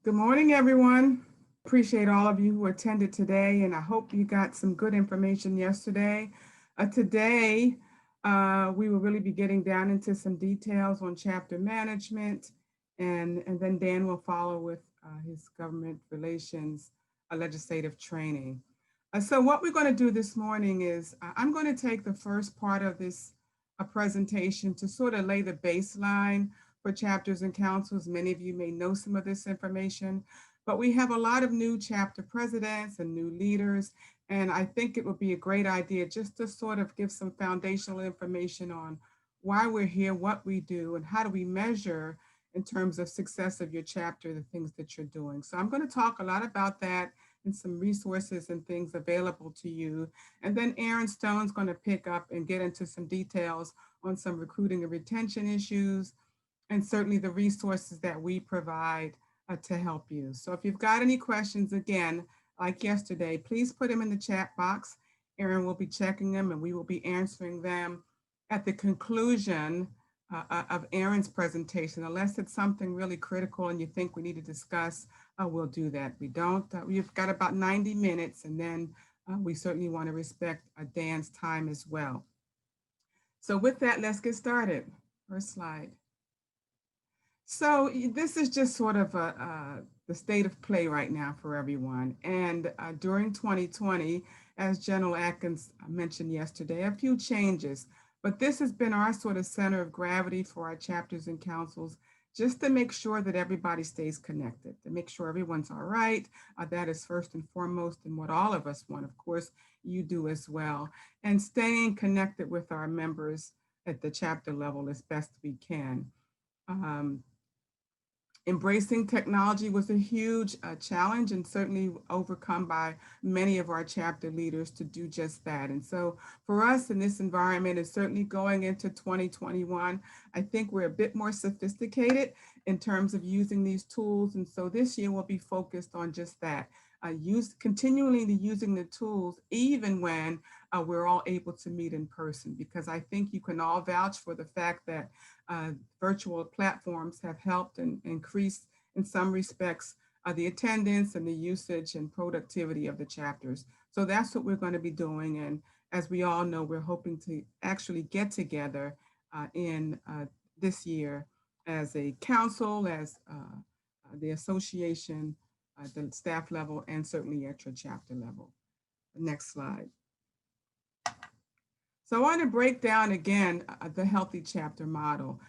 Good morning, everyone. Appreciate all of you who attended today, and I hope you got some good information yesterday. Today, we will really be getting down into some details on chapter management, and then Dan will follow with his government relations legislative training. So what we're going to do this morning is I'm going to take the first part of this presentation to sort of lay the baseline for chapters and councils. Many of you may know some of this information, but we have a lot of new chapter presidents and new leaders. And I think it would be a great idea just to sort of give some foundational information on why we're here, what we do, and how do we measure in terms of success of your chapter, the things that you're doing. So I'm going to talk a lot about that and some resources and things available to you. And then Erin Stone's going to pick up and get into some details on some recruiting and retention issues, and certainly the resources that we provide to help you. So if you've got any questions, again, like yesterday, please put them in the chat box. Erin will be checking them and we will be answering them at the conclusion of Erin's presentation. Unless it's something really critical and you think we need to discuss, we'll do that. We don't, we've got about 90 minutes, and then we certainly want to respect Dan's time as well. So with that, let's get started. First slide. So this is just sort of the state of play right now for everyone. And during 2020, as General Atkins mentioned yesterday, a few changes, but this has been our sort of center of gravity for our chapters and councils, just to make sure that everybody stays connected, to make sure everyone's all right. That is first and foremost, and what all of us want. Of course, you do as well. And staying connected with our members at the chapter level as best we can. Embracing technology was a huge challenge, and certainly overcome by many of our chapter leaders to do just that. And so for us in this environment, and certainly going into 2021, I think we're a bit more sophisticated in terms of using these tools. And so this year we'll be focused on just that, continually using the tools, even when we're all able to meet in person, because I think you can all vouch for the fact that virtual platforms have helped and increased in some respects the attendance and the usage and productivity of the chapters. So that's what we're going to be doing. And as we all know, we're hoping to actually get together in this year as a council, as the association, the staff level, and certainly at your chapter level. Next slide. So I want to break down again the healthy chapter model.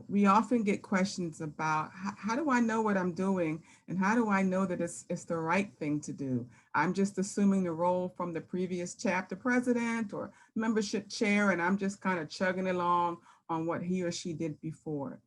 We often get questions about how do I know what I'm doing, and how do I know that it's the right thing to do? I'm just assuming the role from the previous chapter president or membership chair, and I'm just kind of chugging along on what he or she did before.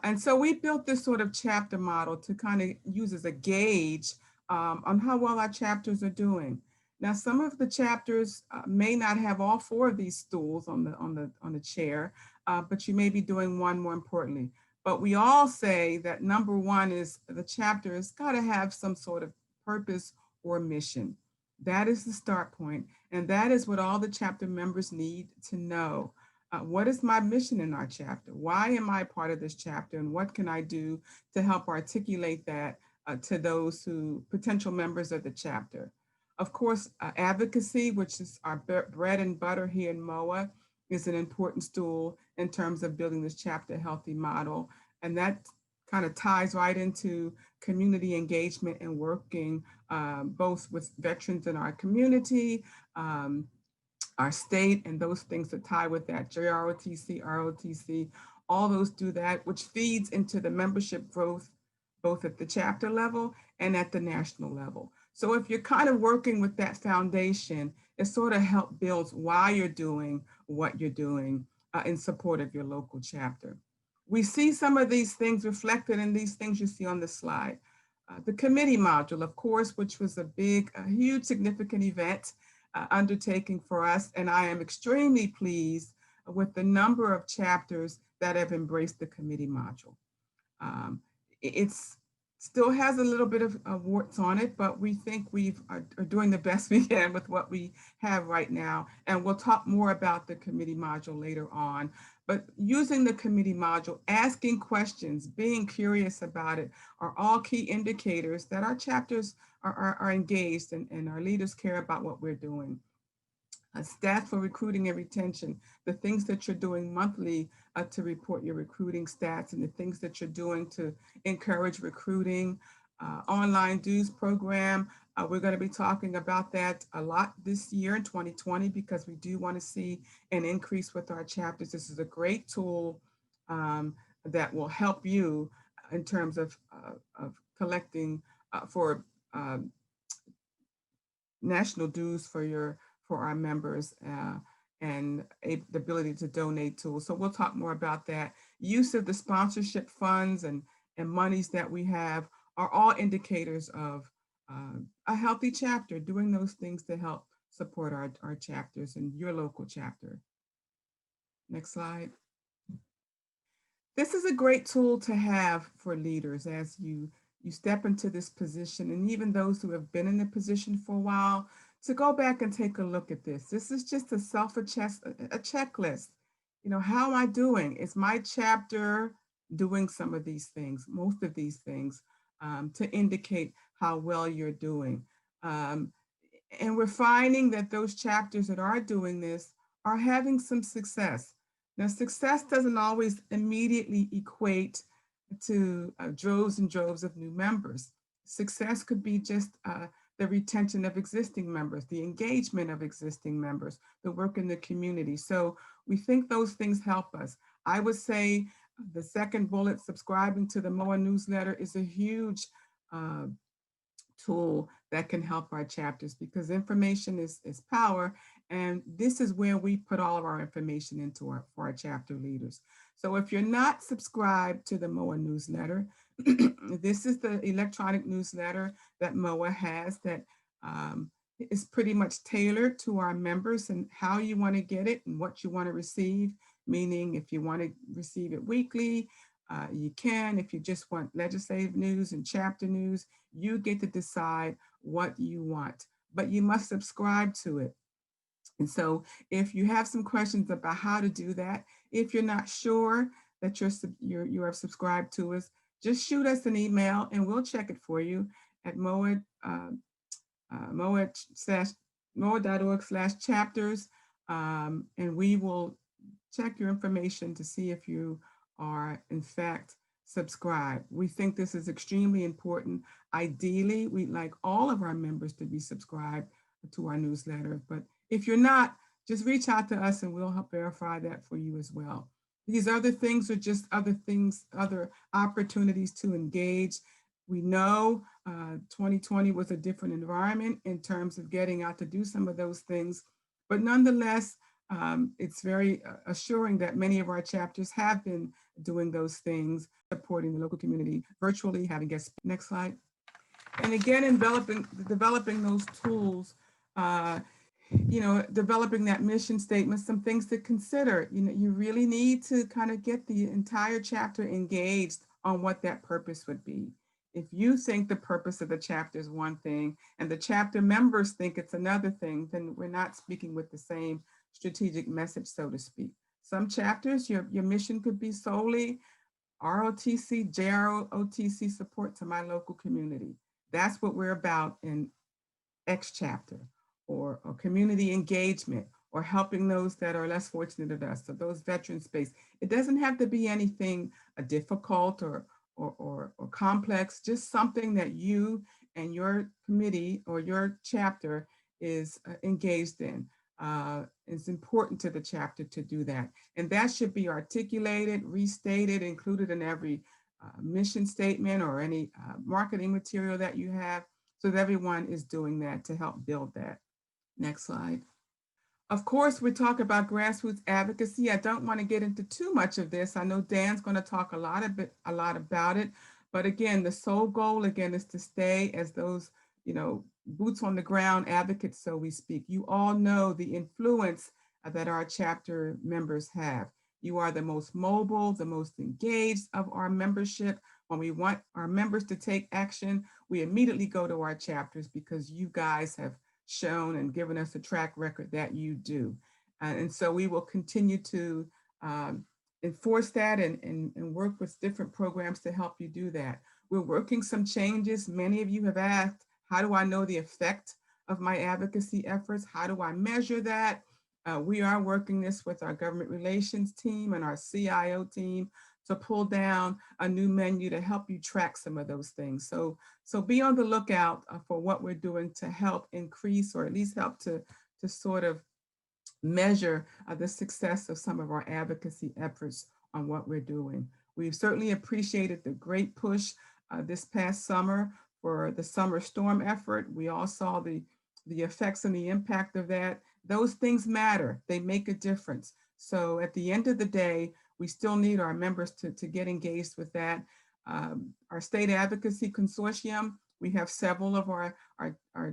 And so we built this sort of chapter model to kind of use as a gauge on how well our chapters are doing. Now, some of the chapters may not have all four of these stools on the chair, but you may be doing one more importantly. But we all say that number one is the chapter has got to have some sort of purpose or mission. That is the start point, and that is what all the chapter members need to know. What is my mission in our chapter? Why am I part of this chapter, and what can I do to help articulate that to those who potential members of the chapter? Of course, advocacy, which is our bread and butter here in MOA, is an important stool in terms of building this chapter healthy model. And that kind of ties right into community engagement and working both with veterans in our community, our state, and those things that tie with that, JROTC, ROTC, all those do that, which feeds into the membership growth, both at the chapter level and at the national level. So if you're kind of working with that foundation, it sort of helps build why you're doing what you're doing in support of your local chapter. We see some of these things reflected in these things you see on the slide. The committee module, of course, which was a huge, significant event undertaking for us. And I am extremely pleased with the number of chapters that have embraced the committee module. It's still has a little bit of warts on it, but we think we are doing the best we can with what we have right now. And we'll talk more about the committee module later on. But using the committee module, asking questions, being curious about it are all key indicators that our chapters are engaged and our leaders care about what we're doing. Stats for recruiting and retention, the things that you're doing monthly to report your recruiting stats and the things that you're doing to encourage recruiting. Online dues program, we're going to be talking about that a lot this year in 2020 because we do want to see an increase with our chapters. This is a great tool that will help you in terms of collecting for national dues for our members and the ability to donate tools. So we'll talk more about that. Use of the sponsorship funds and monies that we have are all indicators of a healthy chapter, doing those things to help support our chapters and your local chapter. Next slide. This is a great tool to have for leaders as you step into this position, and even those who have been in the position for a while, to go back and take a look at this. This is just a checklist. You know, how am I doing? Is my chapter doing some of these things, most of these things, to indicate how well you're doing? And we're finding that those chapters that are doing this are having some success. Now, success doesn't always immediately equate to droves and droves of new members. Success could be just the retention of existing members, the engagement of existing members, the work in the community. So we think those things help us. I would say the second bullet, subscribing to the MOA newsletter, is a huge tool that can help our chapters because information is power. And this is where we put all of our information into for our chapter leaders. So if you're not subscribed to the MOA newsletter, this is the electronic newsletter that MOA has that is pretty much tailored to our members and how you want to get it and what you want to receive. Meaning if you want to receive it weekly, you can. If you just want legislative news and chapter news, you get to decide what you want, but you must subscribe to it. And so if you have some questions about how to do that, if you're not sure that you are subscribed to us, just shoot us an email and we'll check it for you at moa.org/chapters. And we will check your information to see if you are in fact subscribed. We think this is extremely important. Ideally, we'd like all of our members to be subscribed to our newsletter, but if you're not, just reach out to us and we'll help verify that for you as well. These other things are just other things, other opportunities to engage. We know 2020 was a different environment in terms of getting out to do some of those things, but nonetheless, it's very assuring that many of our chapters have been doing those things, supporting the local community virtually, having guests. Next slide. And again, in developing those tools, developing that mission statement, some things to consider. You really need to kind of get the entire chapter engaged on what that purpose would be. If you think the purpose of the chapter is one thing and the chapter members think it's another thing, then we're not speaking with the same strategic message, so to speak. Some chapters, your mission could be solely ROTC, JROTC support to my local community. That's what we're about in X chapter, or community engagement, or helping those that are less fortunate than us, so those veteran space. It doesn't have to be anything difficult or complex, just something that you and your committee or your chapter is engaged in. It's important to the chapter to do that. And that should be articulated, restated, included in every mission statement or any marketing material that you have, so that everyone is doing that to help build that. Next slide. Of course, we talk about grassroots advocacy. I don't want to get into too much of this. I know Dan's going to talk a lot about it. But again, the sole goal again is to stay as those, boots on the ground advocates, so we speak. You all know the influence that our chapter members have. You are the most mobile, the most engaged of our membership. When we want our members to take action, we immediately go to our chapters because you guys have shown and given us a track record that you do. And so we will continue to enforce that and work with different programs to help you do that. We're working some changes. Many of you have asked, how do I know the effect of my advocacy efforts? How do I measure that? We are working this with our government relations team and our CIO team to pull down a new menu to help you track some of those things. So be on the lookout for what we're doing to help increase or at least help to sort of measure the success of some of our advocacy efforts on what we're doing. We've certainly appreciated the great push this past summer for the summer storm effort. We all saw the effects and the impact of that. Those things matter. They make a difference. So at the end of the day, we still need our members to get engaged with that. Our state advocacy consortium, we have several of our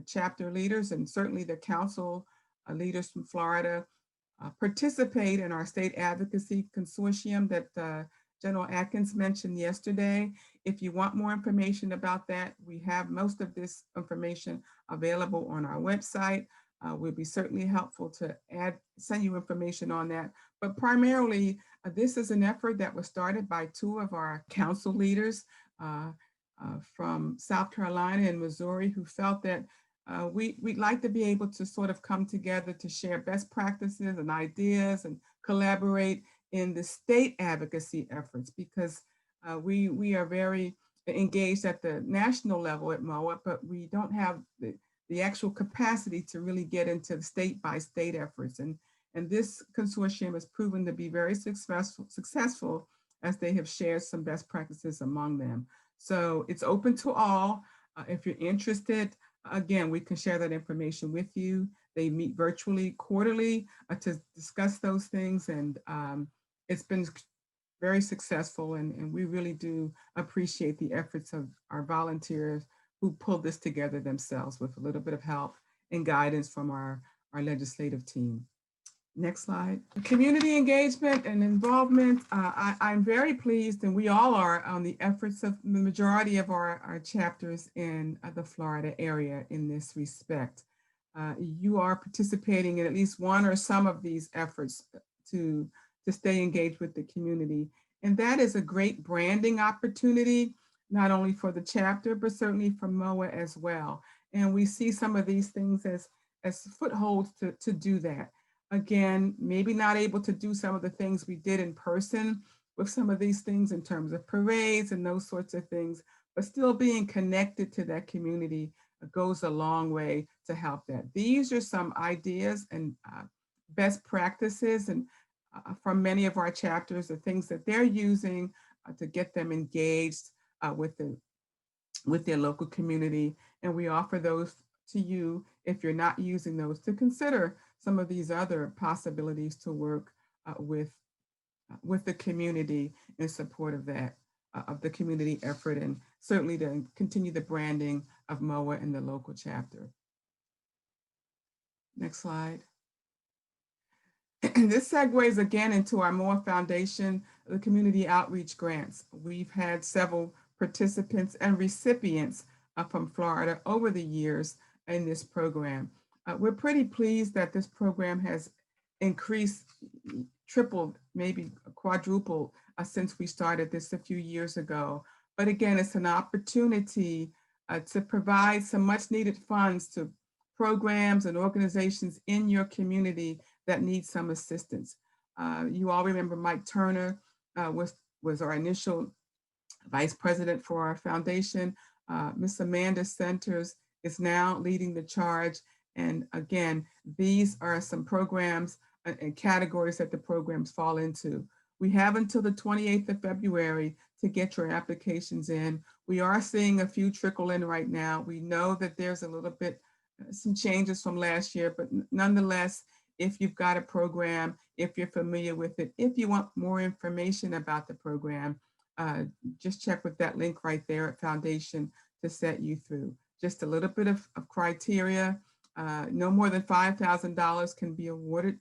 chapter leaders and certainly the council leaders from Florida participate in our state advocacy consortium that General Atkins mentioned yesterday. If you want more information about that, we have most of this information available on our website. We'll be certainly helpful to send you information on that. But primarily, this is an effort that was started by two of our council leaders from South Carolina and Missouri who felt that we'd like to be able to sort of come together to share best practices and ideas and collaborate in the state advocacy efforts because we are very engaged at the national level at MOA, but we don't have the actual capacity to really get into the state by state efforts. And this consortium has proven to be very successful as they have shared some best practices among them. So it's open to all. If you're interested, again, we can share that information with you. They meet virtually quarterly to discuss those things. And it's been very successful. And we really do appreciate the efforts of our volunteers who pulled this together themselves with a little bit of help and guidance from our legislative team. Next slide. Community engagement and involvement. I'm very pleased, and we all are, on the efforts of the majority of our chapters in the Florida area in this respect. You are participating in at least one or some of these efforts to stay engaged with the community. And that is a great branding opportunity, not only for the chapter, but certainly for MOA as well. And we see some of these things as footholds to do that. Again, maybe not able to do some of the things we did in person with some of these things in terms of parades and those sorts of things, but still being connected to that community goes a long way to help that. These are some ideas and best practices and from many of our chapters, the things that they're using to get them engaged with their local community. And we offer those to you if you're not using those to consider some of these other possibilities to work with the community in support of that, of the community effort, and certainly to continue the branding of MOA in the local chapter. Next slide. This segues again into our MOA Foundation, the community outreach grants. We've had several participants and recipients from Florida over the years in this program. We're pretty pleased that this program has increased, tripled, maybe quadrupled since we started this a few years ago. But again, it's an opportunity to provide some much needed funds to programs and organizations in your community that need some assistance. You all remember Mike Turner was our initial vice president for our foundation. Miss Amanda Centers is now leading the charge. And again, these are some programs and categories that the programs fall into. We have until the 28th of February to get your applications in. We are seeing a few trickle in right now. We know that there's a little bit, some changes from last year, but nonetheless, if you've got a program, if you're familiar with it, if you want more information about the program, just check with that link right there at Foundation to set you through. Just a little bit of criteria. No more than $5,000 can be awarded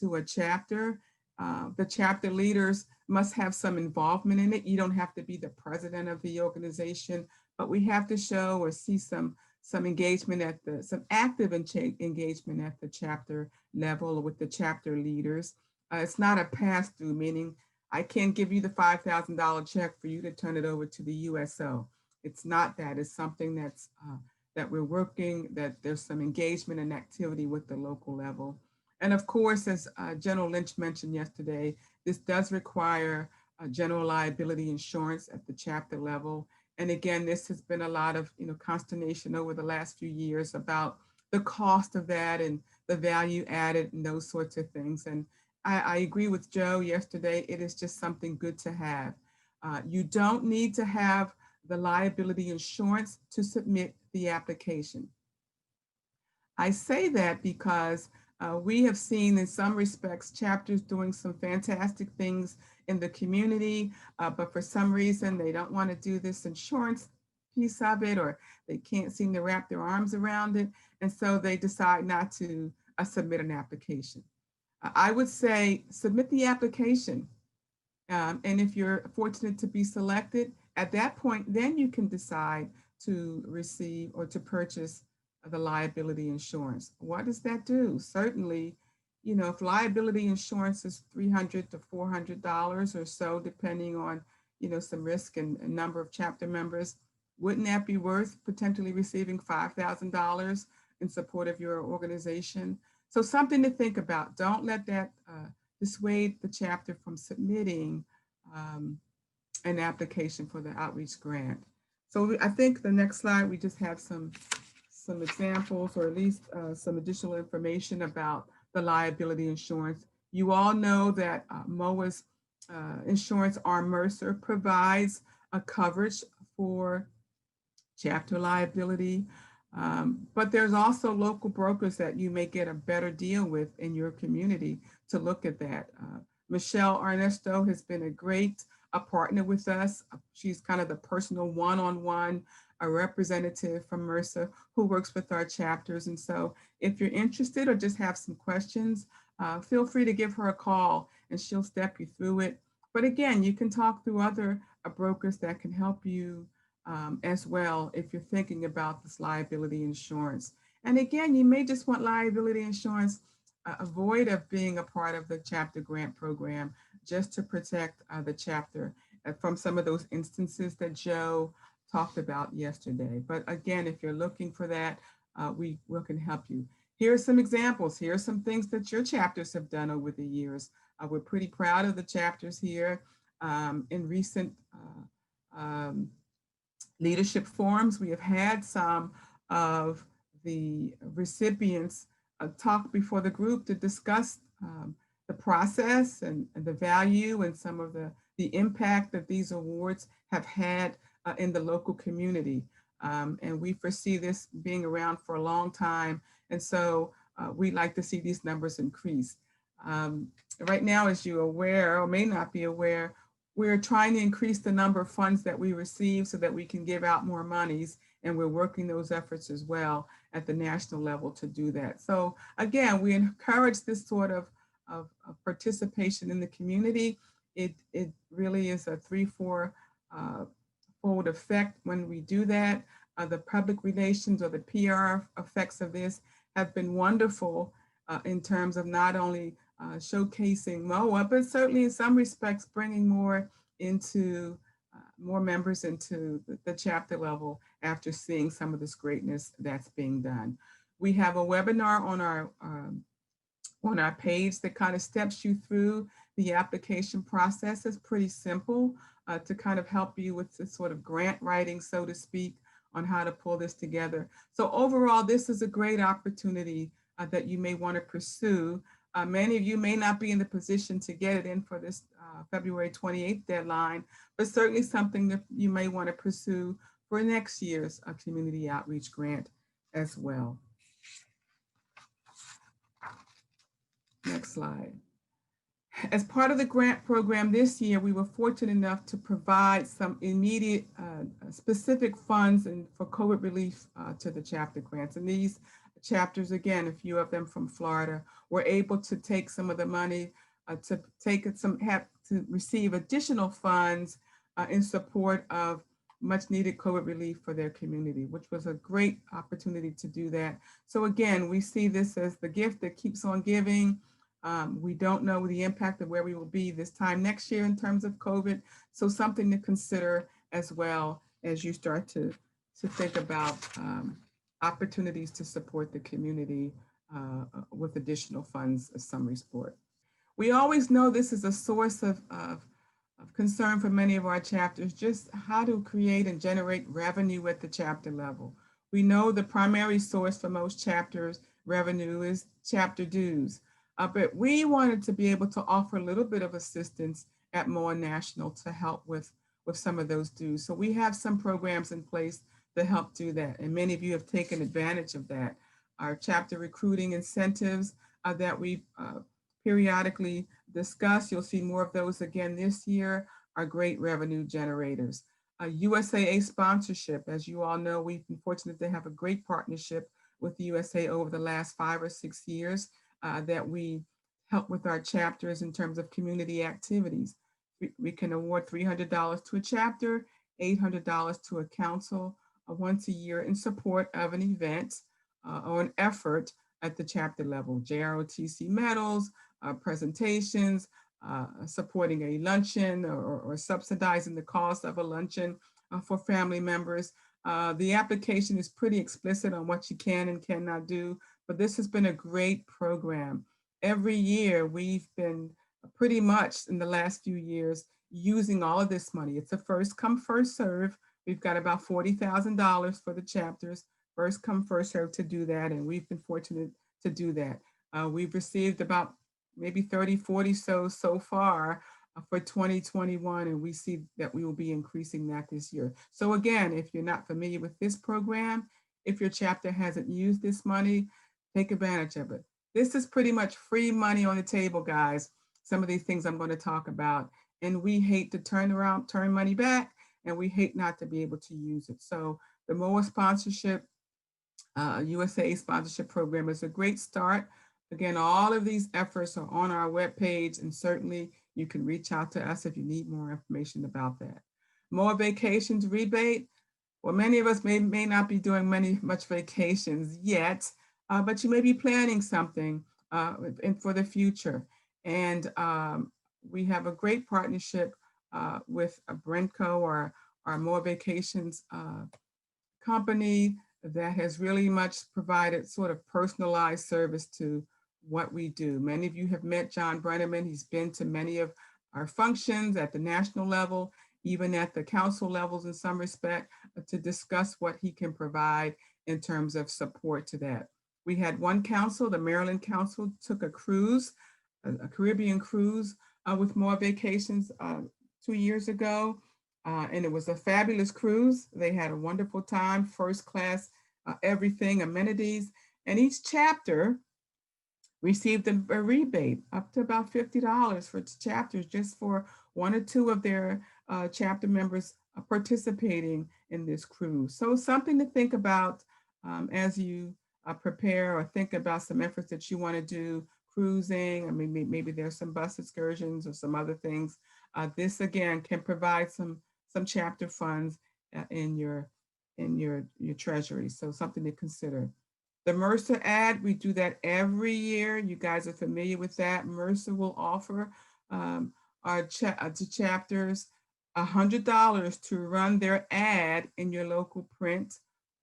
to a chapter. The chapter leaders must have some involvement in it. You don't have to be the president of the organization, but we have to show or see some engagement some active engagement at the chapter level with the chapter leaders. It's not a pass-through, meaning I can't give you the $5,000 check for you to turn it over to the USO. It's not that. It's something that we're working, that there's some engagement and activity with the local level. And of course, as General Lynch mentioned yesterday, this does require general liability insurance at the chapter level. And again, this has been a lot of consternation over the last few years about the cost of that and the value added and those sorts of things. And I agree with Joe yesterday. It is just something good to have. You don't need to have the liability insurance to submit the application. I say that because we have seen in some respects chapters doing some fantastic things in the community, but for some reason they don't want to do this insurance piece of it, or they can't seem to wrap their arms around it. And so they decide not to submit an application. I would say submit the application. And if you're fortunate to be selected, at that point, then you can decide to receive or to purchase the liability insurance. What does that do? Certainly, if liability insurance is $300 to $400 or so, depending on, some risk and number of chapter members, wouldn't that be worth potentially receiving $5,000 in support of your organization? So something to think about. Don't let that dissuade the chapter from submitting an application for the outreach grant. So I think the next slide, we just have some examples, or at least some additional information about the liability insurance. You all know that MOA's insurance arm Mercer provides a coverage for chapter liability. But there's also local brokers that you may get a better deal with in your community to look at that. Michelle Ernesto has been a great partner with us. She's kind of the personal one-on-one a representative from Mercer who works with our chapters. And so if you're interested or just have some questions, feel free to give her a call and she'll step you through it. But again, you can talk through other brokers that can help you as well if you're thinking about this liability insurance. And again, you may just want liability insurance avoid of being a part of the chapter grant program just to protect the chapter from some of those instances that Joe talked about yesterday. But again, if you're looking for that, we can help you. Here are some examples. Here are some things that your chapters have done over the years. We're pretty proud of the chapters here. In recent leadership forums, we have had some of the recipients talk before the group to discuss the process and the value and some of the impact that these awards have had in the local community. And we foresee this being around for a long time. And so we'd like to see these numbers increase. Right now, as you're aware or may not be aware, we're trying to increase the number of funds that we receive so that we can give out more monies. And we're working those efforts as well at the national level to do that. So again, we encourage this sort of participation in the community. It really is a 3-4 fold effect when we do that. The public relations or the PR effects of this have been wonderful in terms of not only showcasing MOA, but certainly in some respects bringing more members into the chapter level after seeing some of this greatness that's being done. We have a webinar on our page that kind of steps you through the application process. It's pretty simple to kind of help you with the sort of grant writing, so to speak, on how to pull this together. So overall, this is a great opportunity that you may want to pursue. Many of you may not be in the position to get it in for this February 28th deadline, but certainly something that you may want to pursue for next year's community outreach grant as well. Next slide. As part of the grant program this year, we were fortunate enough to provide some immediate specific funds for COVID relief to the chapter grants. And these chapters, again, a few of them from Florida, were able to take some of the money to receive additional funds in support of much needed COVID relief for their community, which was a great opportunity to do that. So again, we see this as the gift that keeps on giving. We don't know the impact of where we will be this time next year in terms of COVID. So something to consider as well as you start to think about opportunities to support the community with additional funds of summary sport. We always know this is a source of concern for many of our chapters, just how to create and generate revenue at the chapter level. We know the primary source for most chapters revenue is chapter dues, but we wanted to be able to offer a little bit of assistance at more national to help with some of those dues. So we have some programs in place to help do that. And many of you have taken advantage of that. Our chapter recruiting incentives that we periodically discuss, you'll see more of those again this year, are great revenue generators. USAA sponsorship, as you all know, we've been fortunate to have a great partnership with the USA over the last 5 or 6 years that we help with our chapters in terms of community activities. We can award $300 to a chapter, $800 to a council once a year in support of an event or an effort at the chapter level. JROTC medals, presentations, supporting a luncheon or subsidizing the cost of a luncheon for family members. The application is pretty explicit on what you can and cannot do, but this has been a great program. Every year we've been pretty much in the last few years using all of this money. It's a first come, first serve. We've got about $40,000 for the chapters, first come, first serve to do that, and we've been fortunate to do that. We've received about maybe 30, 40 so far for 2021, and we see that we will be increasing that this year. So again, if you're not familiar with this program, if your chapter hasn't used this money, take advantage of it. This is pretty much free money on the table, guys. Some of these things I'm going to talk about, and we hate to turn money back, and we hate not to be able to use it. So the MOA sponsorship, USA sponsorship program is a great start. Again, all of these efforts are on our webpage, and certainly you can reach out to us if you need more information about that. More vacations rebate. Well, many of us may not be doing much vacations yet, but you may be planning something for the future. And we have a great partnership with a Brentco or our More Vacations company that has really much provided sort of personalized service to what we do. Many of you have met John Brenneman. He's been to many of our functions at the national level, even at the council levels in some respect, to discuss what he can provide in terms of support to that. We had one council, the Maryland Council, took a cruise, a Caribbean cruise with More Vacations 2 years ago. And it was a fabulous cruise. They had a wonderful time, first class, everything, amenities. And each chapter received a rebate up to about $50 for chapters, just for 1 or 2 of their chapter members participating in this cruise. So something to think about as you prepare or think about some efforts that you want to do, cruising. I mean, maybe there's some bus excursions or some other things. This again can provide some chapter funds in your treasury. So something to consider. The Mercer ad, we do that every year. You guys are familiar with that. Mercer will offer our chapters $100 to run their ad in your local print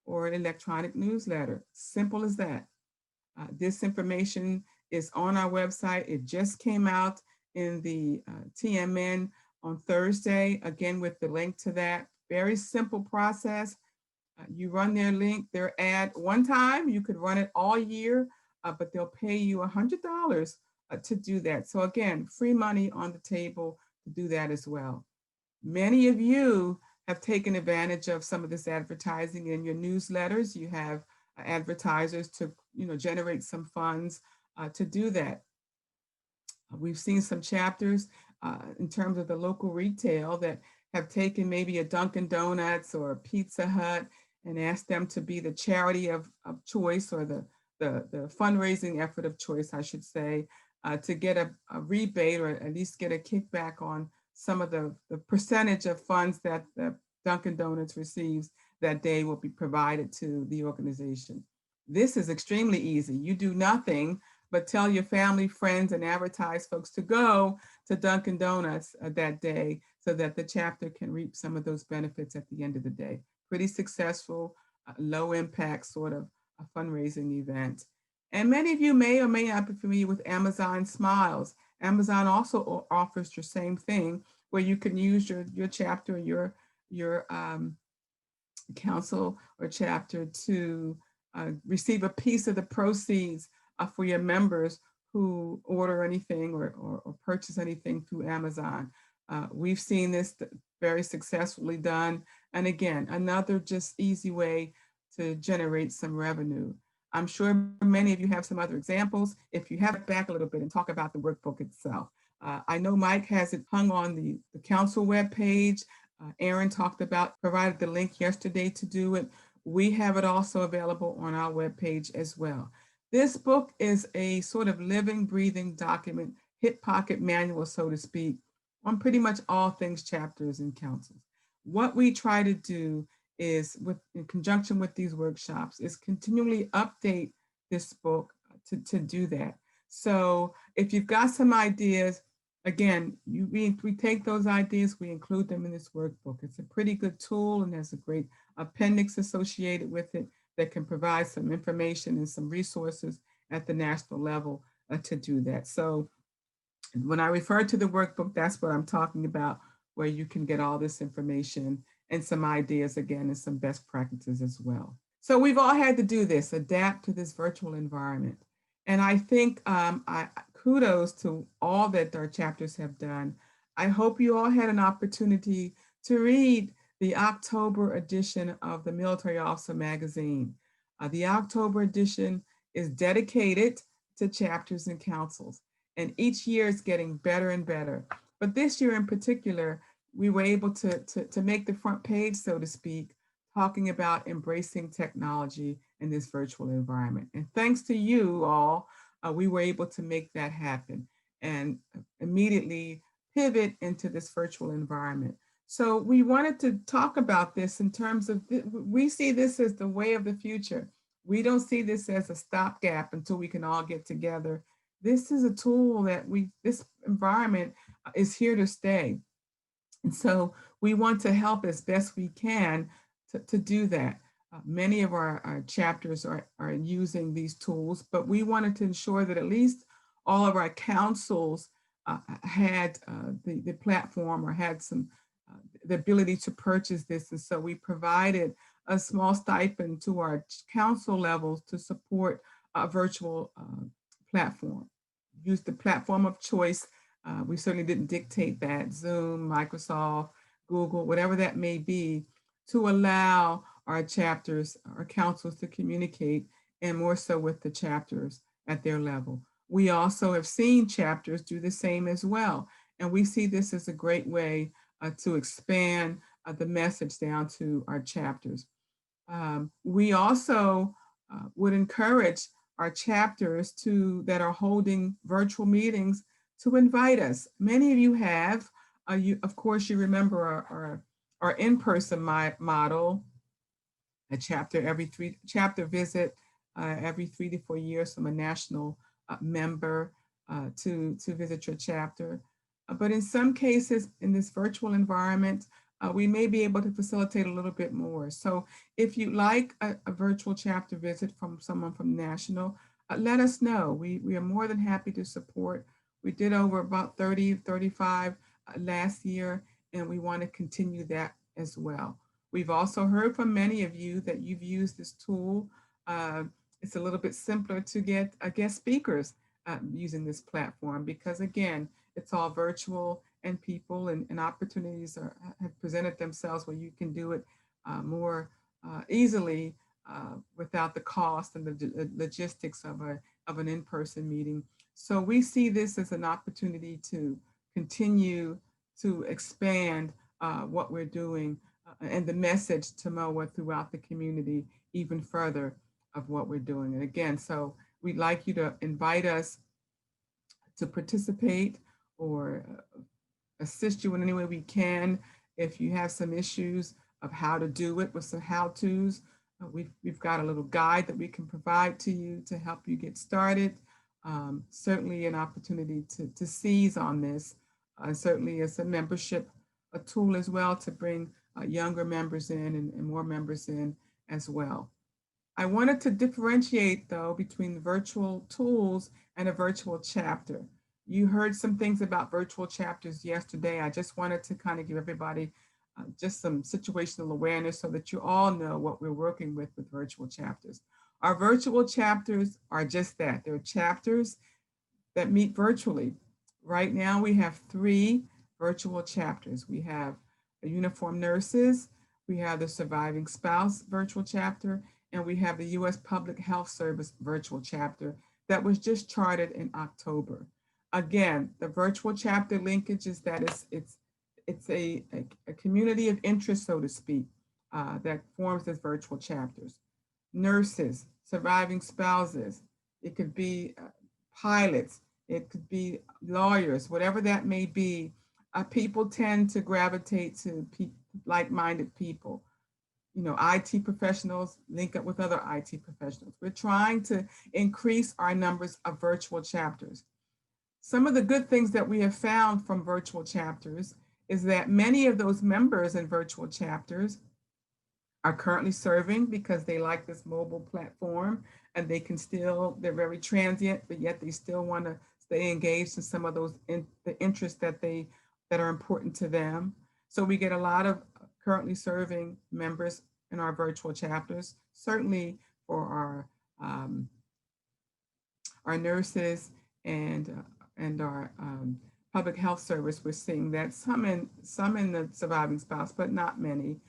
or electronic newsletter. Simple as that. This information is on our website. It just came out in the TMN on Thursday, again with the link to that. Very simple process. You run their ad one time. You could run it all year, but they'll pay you $100 to do that. So again, free money on the table to do that as well. Many of you have taken advantage of some of this advertising in your newsletters. You have advertisers to generate some funds to do that. We've seen some chapters in terms of the local retail that have taken maybe a Dunkin' Donuts or a Pizza Hut and asked them to be the charity of choice, or the fundraising effort of choice, I should say, to get a rebate or at least get a kickback on some of the percentage of funds that the Dunkin' Donuts receives that day will be provided to the organization. This is extremely easy. You do nothing but tell your family, friends, and advertise folks to go to Dunkin' Donuts that day so that the chapter can reap some of those benefits at the end of the day. Pretty successful, low impact sort of a fundraising event. And many of you may or may not be familiar with Amazon Smiles. Amazon also offers the same thing where you can use your chapter, your council or chapter to receive a piece of the proceeds for your members who order anything or purchase anything through Amazon. We've seen this very successfully done. And again, another just easy way to generate some revenue. I'm sure many of you have some other examples. If you have it back a little bit and talk about the workbook itself. I know Mike has it hung on the council webpage. Erin talked about, provided the link yesterday to do it. We have it also available on our webpage as well. This book is a sort of living, breathing document, hip pocket manual, so to speak, on pretty much all things chapters and councils. What we try to do is, in conjunction with these workshops, is continually update this book to do that. So if you've got some ideas, again, we take those ideas, we include them in this workbook. It's a pretty good tool and has a great appendix associated with it that can provide some information and some resources at the national level to do that. So when I refer to the workbook, that's what I'm talking about, where you can get all this information and some ideas again and some best practices as well. So we've all had to do this, adapt to this virtual environment. And I think kudos to all that our chapters have done. I hope you all had an opportunity to read the October edition of the Military Officer Magazine. The October edition is dedicated to chapters and councils, and each year it's getting better and better. But this year in particular, we were able to make the front page, so to speak, talking about embracing technology in this virtual environment. And thanks to you all, we were able to make that happen and immediately pivot into this virtual environment. So we wanted to talk about this in terms of, we see this as the way of the future. We don't see this as a stopgap until we can all get together. This is a tool that this environment is here to stay. And so we want to help as best we can to do that. Many of our chapters are using these tools, but we wanted to ensure that at least all of our councils had the platform or had the ability to purchase this. And so we provided a small stipend to our council levels to support a virtual platform. Use the platform of choice. We certainly didn't dictate that, Zoom, Microsoft, Google, whatever that may be, to allow our chapters, our councils to communicate, and more so with the chapters at their level. We also have seen chapters do the same as well. And we see this as a great way to expand the message down to our chapters. We also would encourage our chapters that are holding virtual meetings to invite us. Many of you have. Of course, you remember our in-person model, a chapter visit every 3 to 4 years from a national member to visit your chapter. But in some cases, in this virtual environment, we may be able to facilitate a little bit more. So if you'd like a virtual chapter visit from someone from national, let us know. We are more than happy to support. We did over about 30, 35 last year, and we want to continue that as well. We've also heard from many of you that you've used this tool. It's a little bit simpler to get guest speakers using this platform because, again, it's all virtual and people and opportunities have presented themselves where you can do it more easily without the cost and the logistics of an in-person meeting. So we see this as an opportunity to continue to expand what we're doing and the message to MOA throughout the community even further of what we're doing. And again, so we'd like you to invite us to participate or assist you in any way we can. If you have some issues of how to do it with some how-tos, we've got a little guide that we can provide to you to help you get started. Certainly an opportunity to seize on this. Certainly as a membership, a tool as well to bring younger members in and more members in as well. I wanted to differentiate though between the virtual tools and a virtual chapter. You heard some things about virtual chapters yesterday. I just wanted to kind of give everybody just some situational awareness so that you all know what we're working with virtual chapters. Our virtual chapters are just that. They're chapters that meet virtually. Right now we have 3 virtual chapters. We have the Uniformed Nurses, we have the Surviving Spouse virtual chapter, and we have the U.S. Public Health Service virtual chapter that was just charted in October. Again, the virtual chapter linkage is that it's a community of interest, so to speak, that forms as virtual chapters. Nurses, surviving spouses, it could be pilots, it could be lawyers, whatever that may be. People tend to gravitate to like-minded people. You know, IT professionals link up with other IT professionals. We're trying to increase our numbers of virtual chapters. Some of the good things that we have found from virtual chapters is that many of those members in virtual chapters are currently serving because they like this mobile platform and they can still, they're very transient, but yet they still want to stay engaged in some of those the interests that are important to them. So we get a lot of currently serving members in our virtual chapters, certainly for our nurses and our public health service. We're seeing that some in the surviving spouse, but not many.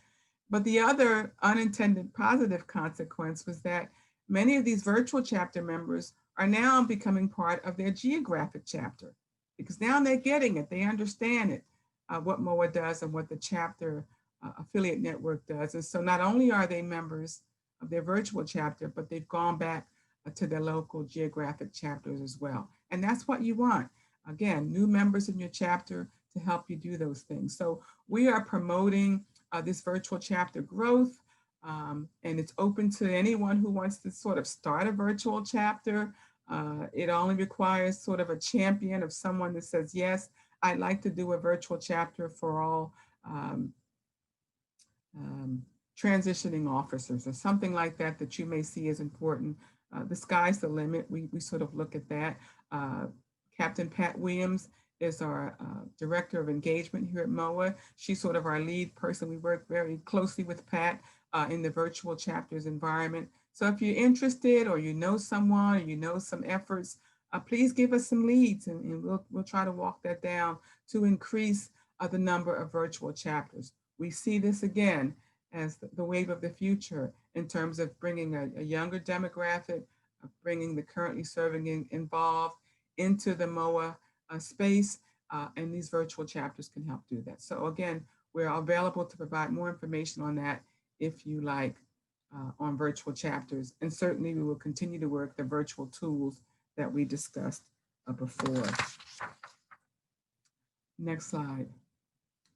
But the other unintended positive consequence was that many of these virtual chapter members are now becoming part of their geographic chapter because now they're getting it, they understand it, what MOA does and what the chapter affiliate network does. And so not only are they members of their virtual chapter, but they've gone back to their local geographic chapters as well. And that's what you want. Again, new members in your chapter to help you do those things. So we are promoting this virtual chapter growth, and it's open to anyone who wants to sort of start a virtual chapter. It only requires sort of a champion of someone that says, yes, I'd like to do a virtual chapter for all transitioning officers or something like that that you may see as important. The sky's the limit. We sort of look at that. Captain Pat Williams is our Director of Engagement here at MOA. She's sort of our lead person. We work very closely with Pat in the virtual chapters environment. So if you're interested or you know someone or you know some efforts, please give us some leads and we'll try to walk that down to increase the number of virtual chapters. We see this again as the wave of the future in terms of bringing a younger demographic, bringing the currently serving involved into the MOA space, and these virtual chapters can help do that. So again, we're available to provide more information on that if you like on virtual chapters. And certainly we will continue to work the virtual tools that we discussed before. Next slide.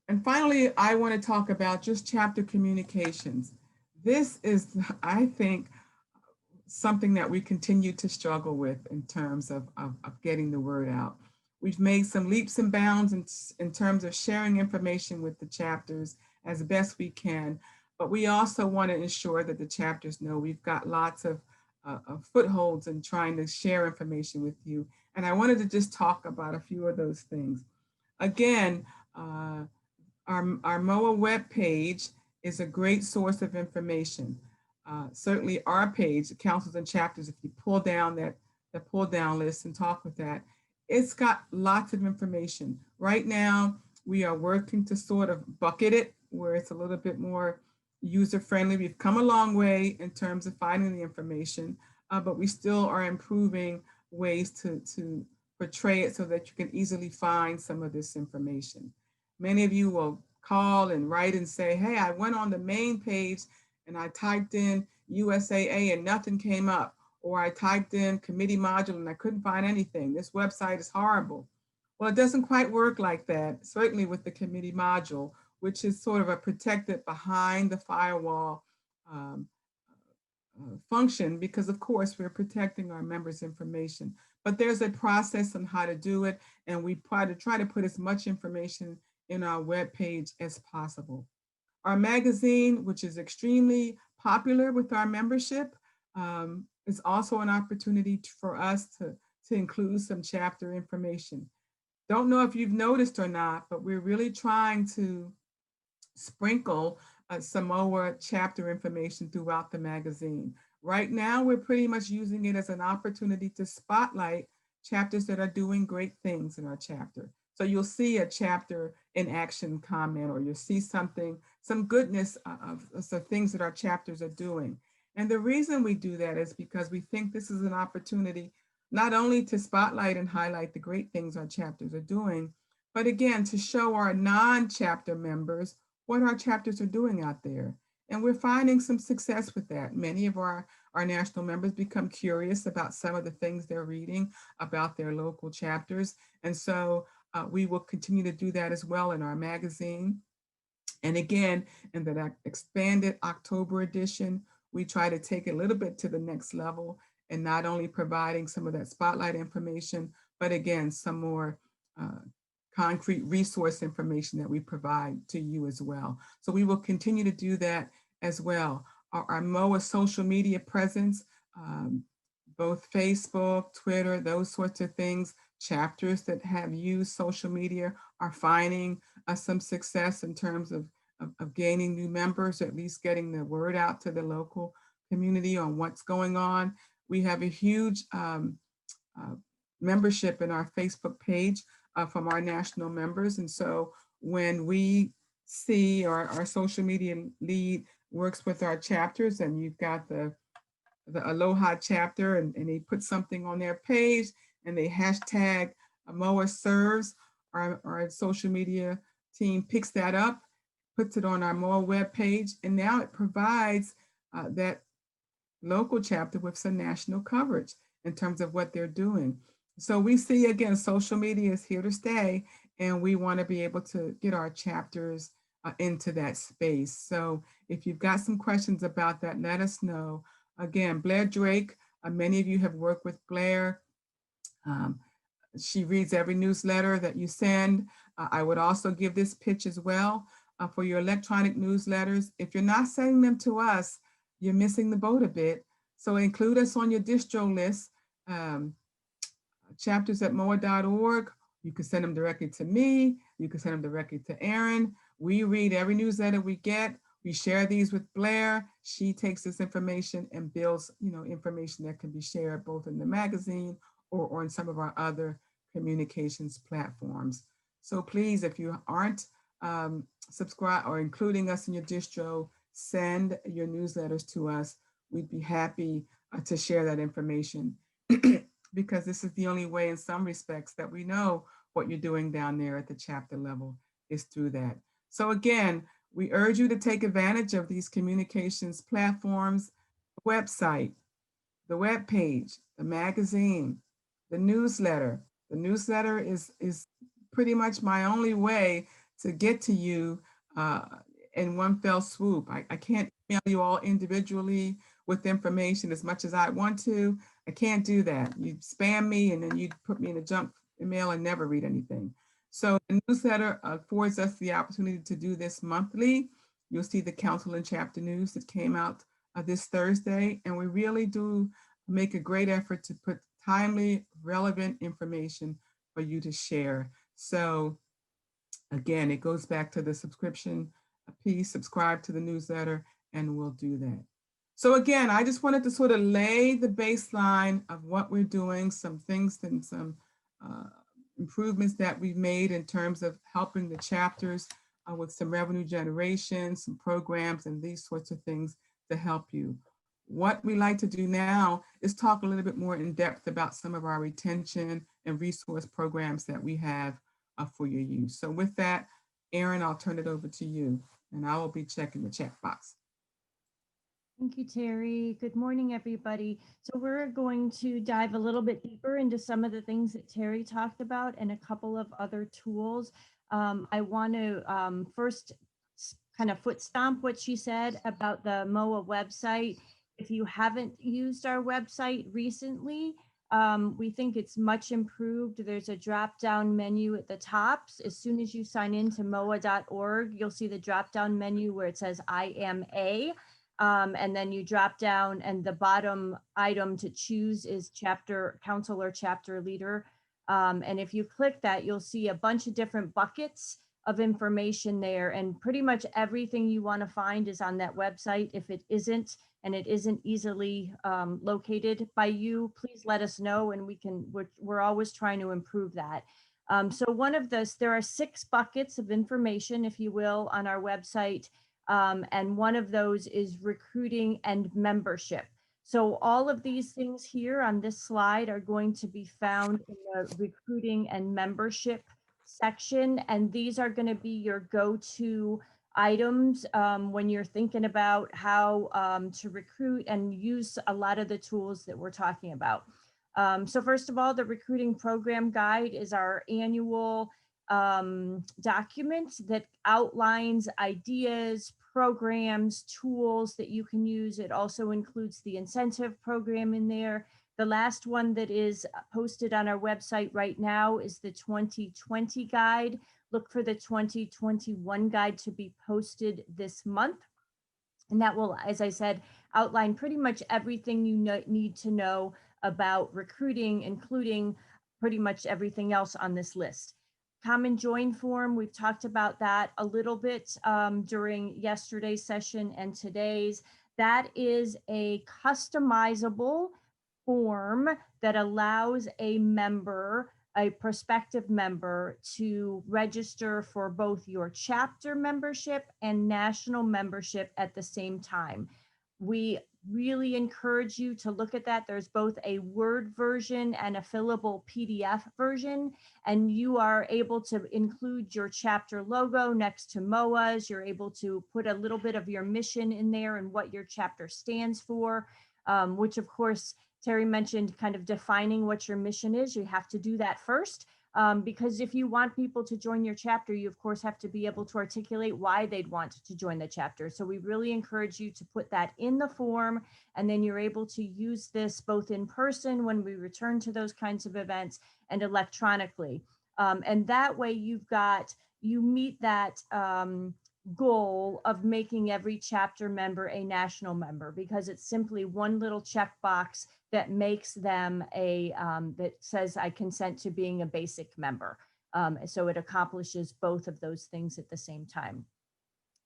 And finally, I want to talk about just chapter communications. This is, I think, something that we continue to struggle with in terms of getting the word out. We've made some leaps and bounds in terms of sharing information with the chapters as best we can, but we also want to ensure that the chapters know we've got lots of footholds in trying to share information with you. And I wanted to just talk about a few of those things. Again, our MOA webpage is a great source of information. Certainly our page, the councils and chapters, if you pull down the pull down list and talk with that, it's got lots of information. Right now, we are working to sort of bucket it where it's a little bit more user-friendly. We've come a long way in terms of finding the information, but we still are improving ways to portray it so that you can easily find some of this information. Many of you will call and write and say, hey, I went on the main page and I typed in USAA and nothing came up. Or I typed in committee module and I couldn't find anything. This website is horrible. Well, it doesn't quite work like that, certainly with the committee module, which is sort of a protected behind the firewall function, because of course we're protecting our members' information. But there's a process on how to do it, and we try to put as much information in our web page as possible. Our magazine, which is extremely popular with our membership, is also an opportunity for us to include some chapter information. Don't know if you've noticed or not, but we're really trying to sprinkle Samoa chapter information throughout the magazine. Right now, we're pretty much using it as an opportunity to spotlight chapters that are doing great things in our chapter. So you'll see a chapter in action comment, or you'll see something, some goodness of things that our chapters are doing. And the reason we do that is because we think this is an opportunity not only to spotlight and highlight the great things our chapters are doing, but again, to show our non-chapter members what our chapters are doing out there. And we're finding some success with that. Many of our national members become curious about some of the things they're reading about their local chapters. And so we will continue to do that as well in our magazine. And again, in the expanded October edition, we try to take it a little bit to the next level, and not only providing some of that spotlight information, but again, some more concrete resource information that we provide to you as well. So we will continue to do that as well. Our MOA social media presence, both Facebook, Twitter, those sorts of things, chapters that have used social media are finding some success in terms of gaining new members, or at least getting the word out to the local community on what's going on. We have a huge membership in our Facebook page from our national members. And so when we see our social media lead works with our chapters, and you've got the Aloha chapter, and they put something on their page and they hashtag MOA serves, our social media team picks that up, puts it on our MOA web page, and now it provides that local chapter with some national coverage in terms of what they're doing. So we see, again, social media is here to stay, and we want to be able to get our chapters into that space. So if you've got some questions about that, let us know. Again, Blair Drake, many of you have worked with Blair. She reads every newsletter that you send. I would also give this pitch as well for your electronic newsletters. If you're not sending them to us, you're missing the boat a bit. So include us on your distro list. Chapters at moa.org. You can send them directly to me. You can send them directly to Erin. We read every newsletter we get. We share these with Blair. She takes this information and builds, information that can be shared both in the magazine or in some of our other communications platforms. So please, if you aren't subscribed or including us in your distro, send your newsletters to us. We'd be happy to share that information because this is the only way in some respects that we know what you're doing down there at the chapter level is through that. So again, we urge you to take advantage of these communications platforms, the website, the web page, the magazine, the newsletter. The newsletter is pretty much my only way to get to you in one fell swoop. I can't email you all individually with information as much as I want to. I can't do that. You spam me and then you put me in a junk email and never read anything. So the newsletter affords us the opportunity to do this monthly. You'll see the council and chapter news that came out this Thursday, and we really do make a great effort to put timely, relevant information for you to share. So again, it goes back to the subscription piece, subscribe to the newsletter, and we'll do that. So again, I just wanted to sort of lay the baseline of what we're doing, some things and some improvements that we've made in terms of helping the chapters with some revenue generation, some programs, and these sorts of things to help you. What we like to do now is talk a little bit more in depth about some of our retention and resource programs that we have for your use. So with that, Erin, I'll turn it over to you, and I will be checking the chat box. Thank you, Terri. Good morning, everybody. So we're going to dive a little bit deeper into some of the things that Terri talked about and a couple of other tools. I want to first kind of foot stomp what she said about the MOA website. If you haven't used our website recently, we think it's much improved. There's a drop-down menu at the top. As soon as you sign into moa.org, you'll see the drop-down menu where it says I am a. And then you drop down, and the bottom item to choose is chapter council or chapter leader. And if you click that, you'll see a bunch of different buckets of information there. And pretty much everything you want to find is on that website. If it isn't, and it isn't easily located by you, please let us know, and we're always trying to improve that. So there are 6 buckets of information, if you will, on our website. And one of those is recruiting and membership. So all of these things here on this slide are going to be found in the recruiting and membership section. And these are going to be your go-to items when you're thinking about how to recruit and use a lot of the tools that we're talking about. So first of all, the recruiting program guide is our annual document that outlines ideas, programs, tools that you can use. It also includes the incentive program in there. The last one that is posted on our website right now is the 2020 guide. Look for the 2021 guide to be posted this month. And that will, as I said, outline pretty much everything you need to know about recruiting, including pretty much everything else on this list. Common join form, we've talked about that a little bit during yesterday's session and today's. That is a customizable form that allows a prospective member, to register for both your chapter membership and national membership at the same time. We really encourage you to look at that. There's both a Word version and a fillable PDF version, and you are able to include your chapter logo next to MOA's. You're able to put a little bit of your mission in there and what your chapter stands for, which of course, Terry mentioned kind of defining what your mission is. You have to do that first. Because if you want people to join your chapter, you of course have to be able to articulate why they'd want to join the chapter. So we really encourage you to put that in the form, and then you're able to use this both in person when we return to those kinds of events and electronically. And that way you meet that goal of making every chapter member a national member, because it's simply one little checkbox that makes them that says I consent to being a basic member. So it accomplishes both of those things at the same time.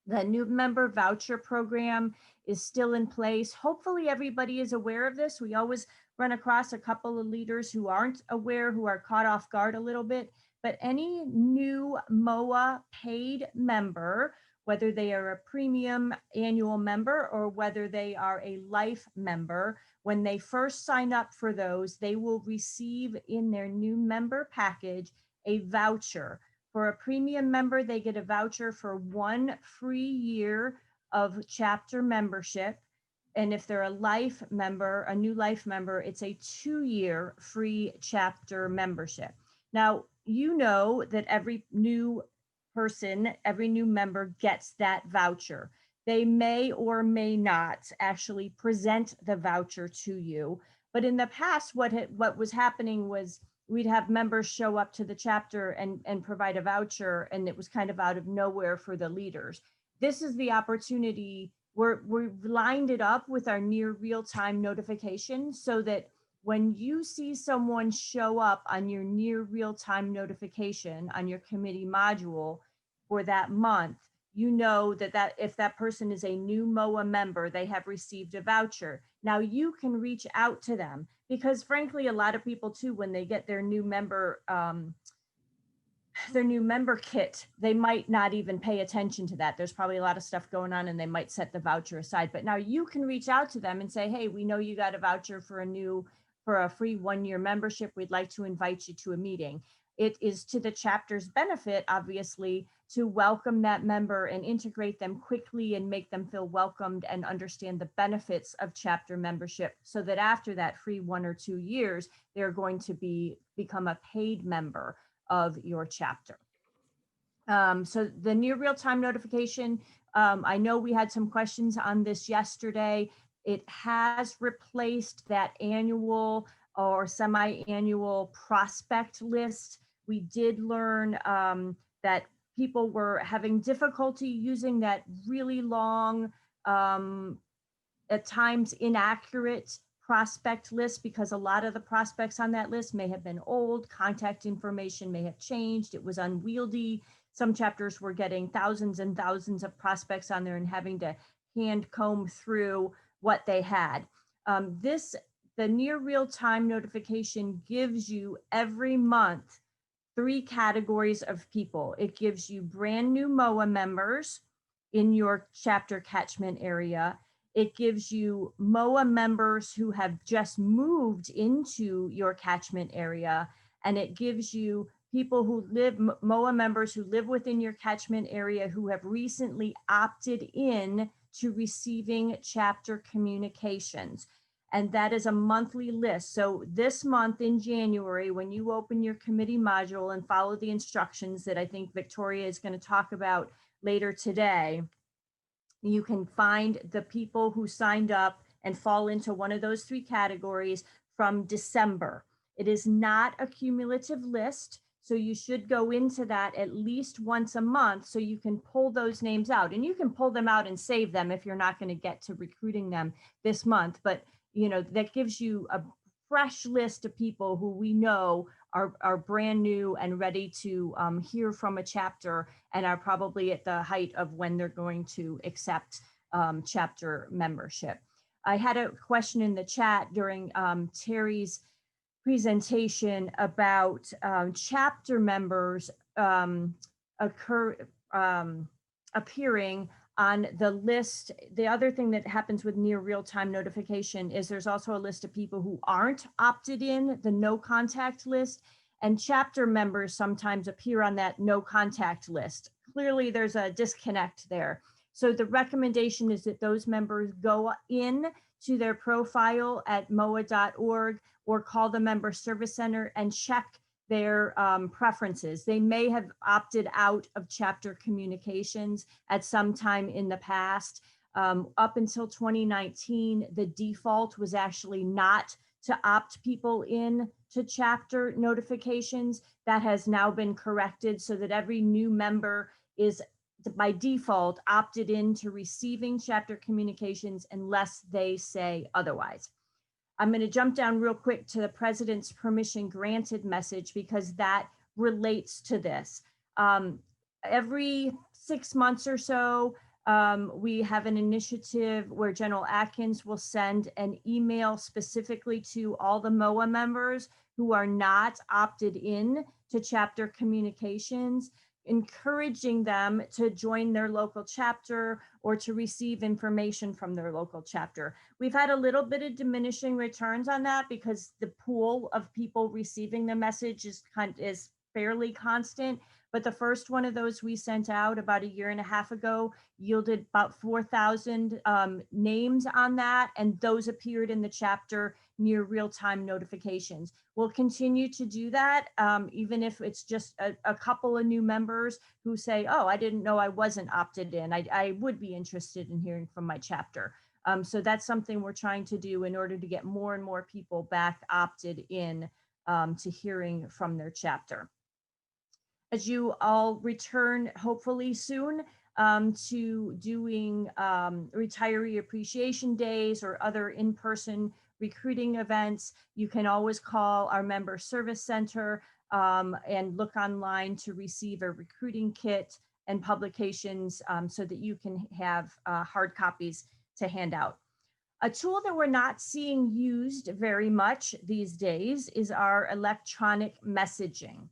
The new member voucher program is still in place. Hopefully everybody is aware of this. We always run across a couple of leaders who aren't aware, who are caught off guard a little bit, but any new MOA paid member, whether they are a premium annual member or whether they are a life member, when they first sign up for those, they will receive in their new member package a voucher. For a premium member, they get a voucher for 1 free year of chapter membership. And if they're a life member, a new life member, it's a 2-year free chapter membership. Now, you know that every new person, every new member gets that voucher. They may or may not actually present the voucher to you. But in the past, what was happening was we'd have members show up to the chapter and provide a voucher, and it was kind of out of nowhere for the leaders. This is the opportunity. We've lined it up with our near real-time notification so that when you see someone show up on your near real-time notification on your committee module for that month, you know that if that person is a new MOA member, they have received a voucher. Now you can reach out to them, because frankly, a lot of people too, when they get their new member kit, they might not even pay attention to that. There's probably a lot of stuff going on and they might set the voucher aside. But now you can reach out to them and say, hey, we know you got a voucher for a free 1-year membership. We'd like to invite you to a meeting. It is to the chapter's benefit, obviously, to welcome that member and integrate them quickly and make them feel welcomed and understand the benefits of chapter membership, so that after that free 1 or 2 years, they're going to become a paid member of your chapter. So the near real-time notification, I know we had some questions on this yesterday. It has replaced that annual or semi-annual prospect list. We did learn that people were having difficulty using that really long, um, at times inaccurate prospect list, because a lot of the prospects on that list may have been old, contact information may have changed, it was unwieldy. Some chapters were getting thousands and thousands of prospects on there and having to hand comb through what they had. The near real time notification gives you every month 3 categories of people. It gives you brand new MOA members in your chapter catchment area. It gives you MOA members who have just moved into your catchment area. And it gives you people who live, MOA members who live within your catchment area who have recently opted in to receiving chapter communications. And that is a monthly list. So this month in January, when you open your committee module and follow the instructions that I think Victoria is going to talk about later today, you can find the people who signed up and fall into one of those 3 categories from December. It is not a cumulative list, so you should go into that at least once a month so you can pull those names out. And you can pull them out and save them if you're not going to get to recruiting them this month. But that gives you a fresh list of people who we know are brand new and ready to hear from a chapter and are probably at the height of when they're going to accept chapter membership. I had a question in the chat during Terri's presentation about chapter members appearing on the list. The other thing that happens with near real-time notification is there's also a list of people who aren't opted in, the no contact list, and chapter members sometimes appear on that no contact list. Clearly there's a disconnect there. So the recommendation is that those members go in to their profile at moa.org or call the member service center and check their preferences. They may have opted out of chapter communications at some time in the past. Up until 2019, the default was actually not to opt people in to chapter notifications. That has now been corrected so that every new member is by default opted into receiving chapter communications unless they say otherwise. I'm going to jump down real quick to the president's permission granted message because that relates to this. Every 6 months or so, we have an initiative where General Atkins will send an email specifically to all the MOA members who are not opted in to chapter communications, encouraging them to join their local chapter or to receive information from their local chapter. We've had a little bit of diminishing returns on that because the pool of people receiving the message is fairly constant. But the first one of those we sent out about 1.5 years ago yielded about 4,000 names on that, and those appeared in the chapter near real-time notifications. We'll continue to do that, even if it's just a couple of new members who say, oh, I didn't know I wasn't opted in. I would be interested in hearing from my chapter. So that's something we're trying to do in order to get more and more people back opted in to hearing from their chapter. As you all return, hopefully soon, to doing retiree appreciation days or other in-person recruiting events, you can always call our member service center and look online to receive a recruiting kit and publications so that you can have hard copies to hand out. A tool that we're not seeing used very much these days is our electronic messaging.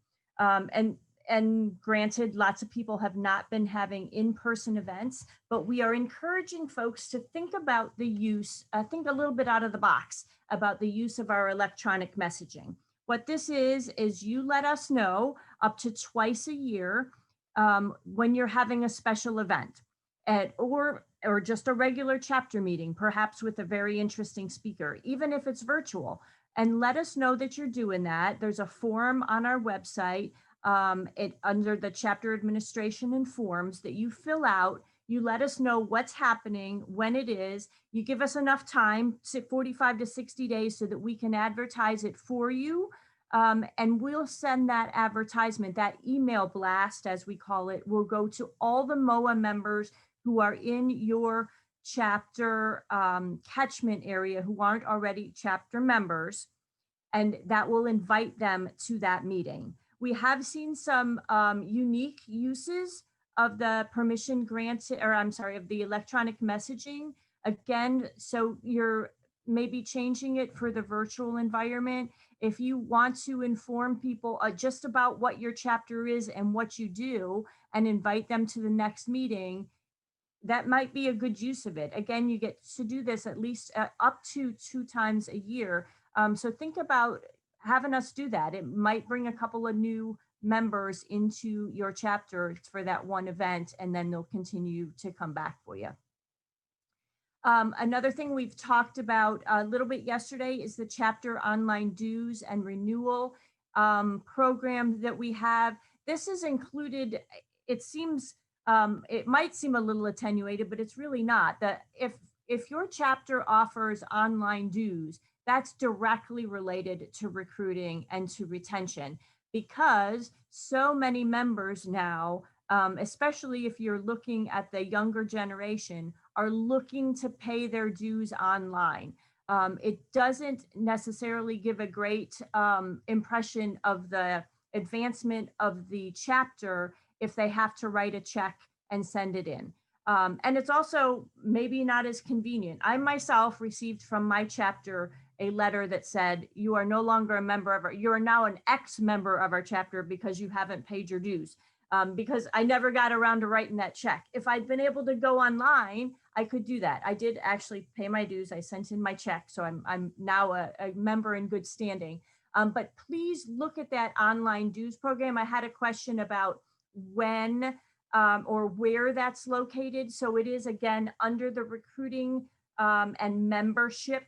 And granted, lots of people have not been having in-person events, but we are encouraging folks to think about the use, think a little bit out of the box about the use of our electronic messaging. What this is you let us know up to twice a year when you're having a special event or just a regular chapter meeting, perhaps with a very interesting speaker, even if it's virtual. And let us know that you're doing that. There's a form on our website under the chapter administration and forms that you fill out. You let us know what's happening, when it is. You give us enough time, 45 to 60 days, so that we can advertise it for you. And we'll send that advertisement, that email blast, as we call it, will go to all the MOA members who are in your chapter catchment area who aren't already chapter members, and that will invite them to that meeting. We have seen some unique uses of the permission grants, or I'm sorry, of the electronic messaging. Again, so you're maybe changing it for the virtual environment. If you want to inform people just about what your chapter is and what you do and invite them to the next meeting, that might be a good use of it. Again, you get to do this at least up to 2 times a year. So think about having us do that. It might bring a couple of new members into your chapter for that one event, and then they'll continue to come back for you. Another thing we've talked about a little bit yesterday is the chapter online dues and renewal program that we have. This is included, it seems, it might seem a little attenuated, but it's really not. That if your chapter offers online dues, that's directly related to recruiting and to retention, because so many members now, especially if you're looking at the younger generation, are looking to pay their dues online. It doesn't necessarily give a great impression of the advancement of the chapter if they have to write a check and send it in. And it's also maybe not as convenient. I myself received from my chapter a letter that said, you are no longer a member of our, you are now an ex-member of our chapter because you haven't paid your dues. Because I never got around to writing that check. If I'd been able to go online, I could do that. I did actually pay my dues. I sent in my check. So I'm now a member in good standing. But please look at that online dues program. I had a question about when or where that's located. So it is, again, under the recruiting and membership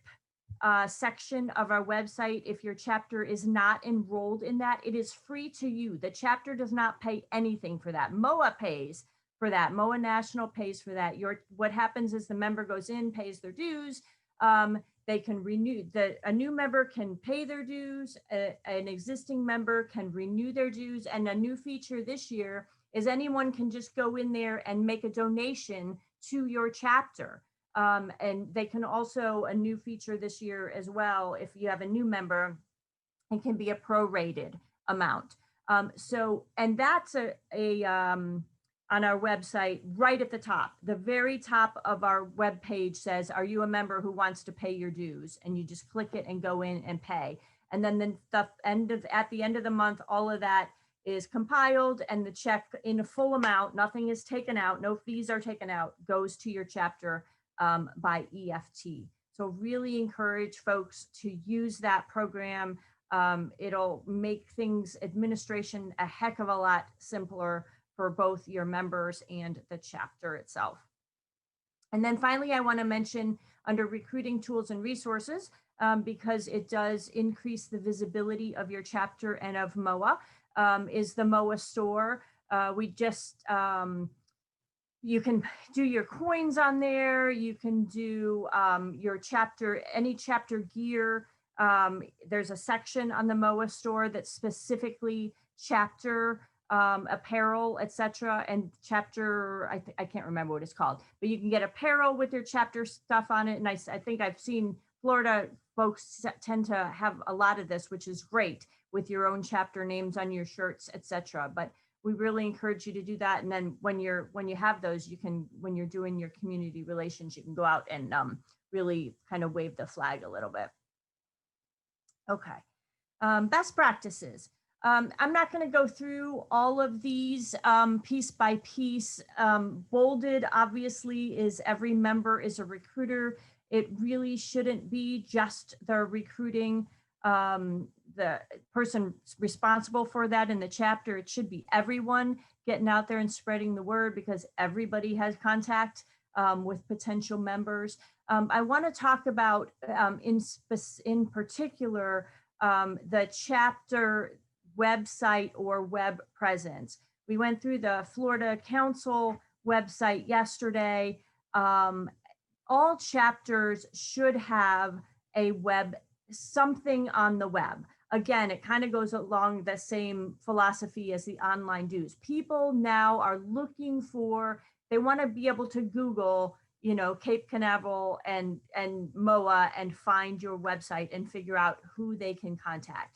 section of our website. If your chapter is not enrolled in that, it is free to you. The chapter does not pay anything for that. MOA pays for that. MOA National pays for that. What happens is the member goes in, pays their dues. They can renew, a new member can pay their dues, an existing member can renew their dues, and a new feature this year is anyone can just go in there and make a donation to your chapter. And they can also, a new feature this year as well, if you have a new member, it can be a prorated amount. And that's on our website, right at the top, the very top of our web page says, are you a member who wants to pay your dues? And you just click it and go in and pay. And then at the end of the month, all of that is compiled, and the check in a full amount, nothing is taken out, no fees are taken out, goes to your chapter by EFT. So really encourage folks to use that program. It'll make things, administration, a heck of a lot simpler for both your members and the chapter itself. And then finally, I want to mention under recruiting tools and resources, because it does increase the visibility of your chapter and of MOA, is the MOA store. We just, you can do your coins on there. You can do your chapter, any chapter gear. There's a section on the MOA store that's specifically chapter apparel, etc. And chapter, I can't remember what it's called, but you can get apparel with your chapter stuff on it. And I think I've seen Florida folks tend to have a lot of this, which is great, with your own chapter names on your shirts, etc. But we really encourage you to do that. And then when you have those, you can, when you're doing your community relations, you can go out and really kind of wave the flag a little bit. Okay, best practices. I'm not going to go through all of these piece by piece. Bolded, obviously, is every member is a recruiter. It really shouldn't be just the recruiting, the person responsible for that in the chapter. It should be everyone getting out there and spreading the word, because everybody has contact with potential members. I want to talk about in particular the chapter website or web presence. We went through the Florida Council website yesterday. All chapters should have a web, something on the web. Again, it kind of goes along the same philosophy as the online dues. People now are looking for, they want to be able to Google, you know, Cape Canaveral and MOA and find your website and figure out who they can contact.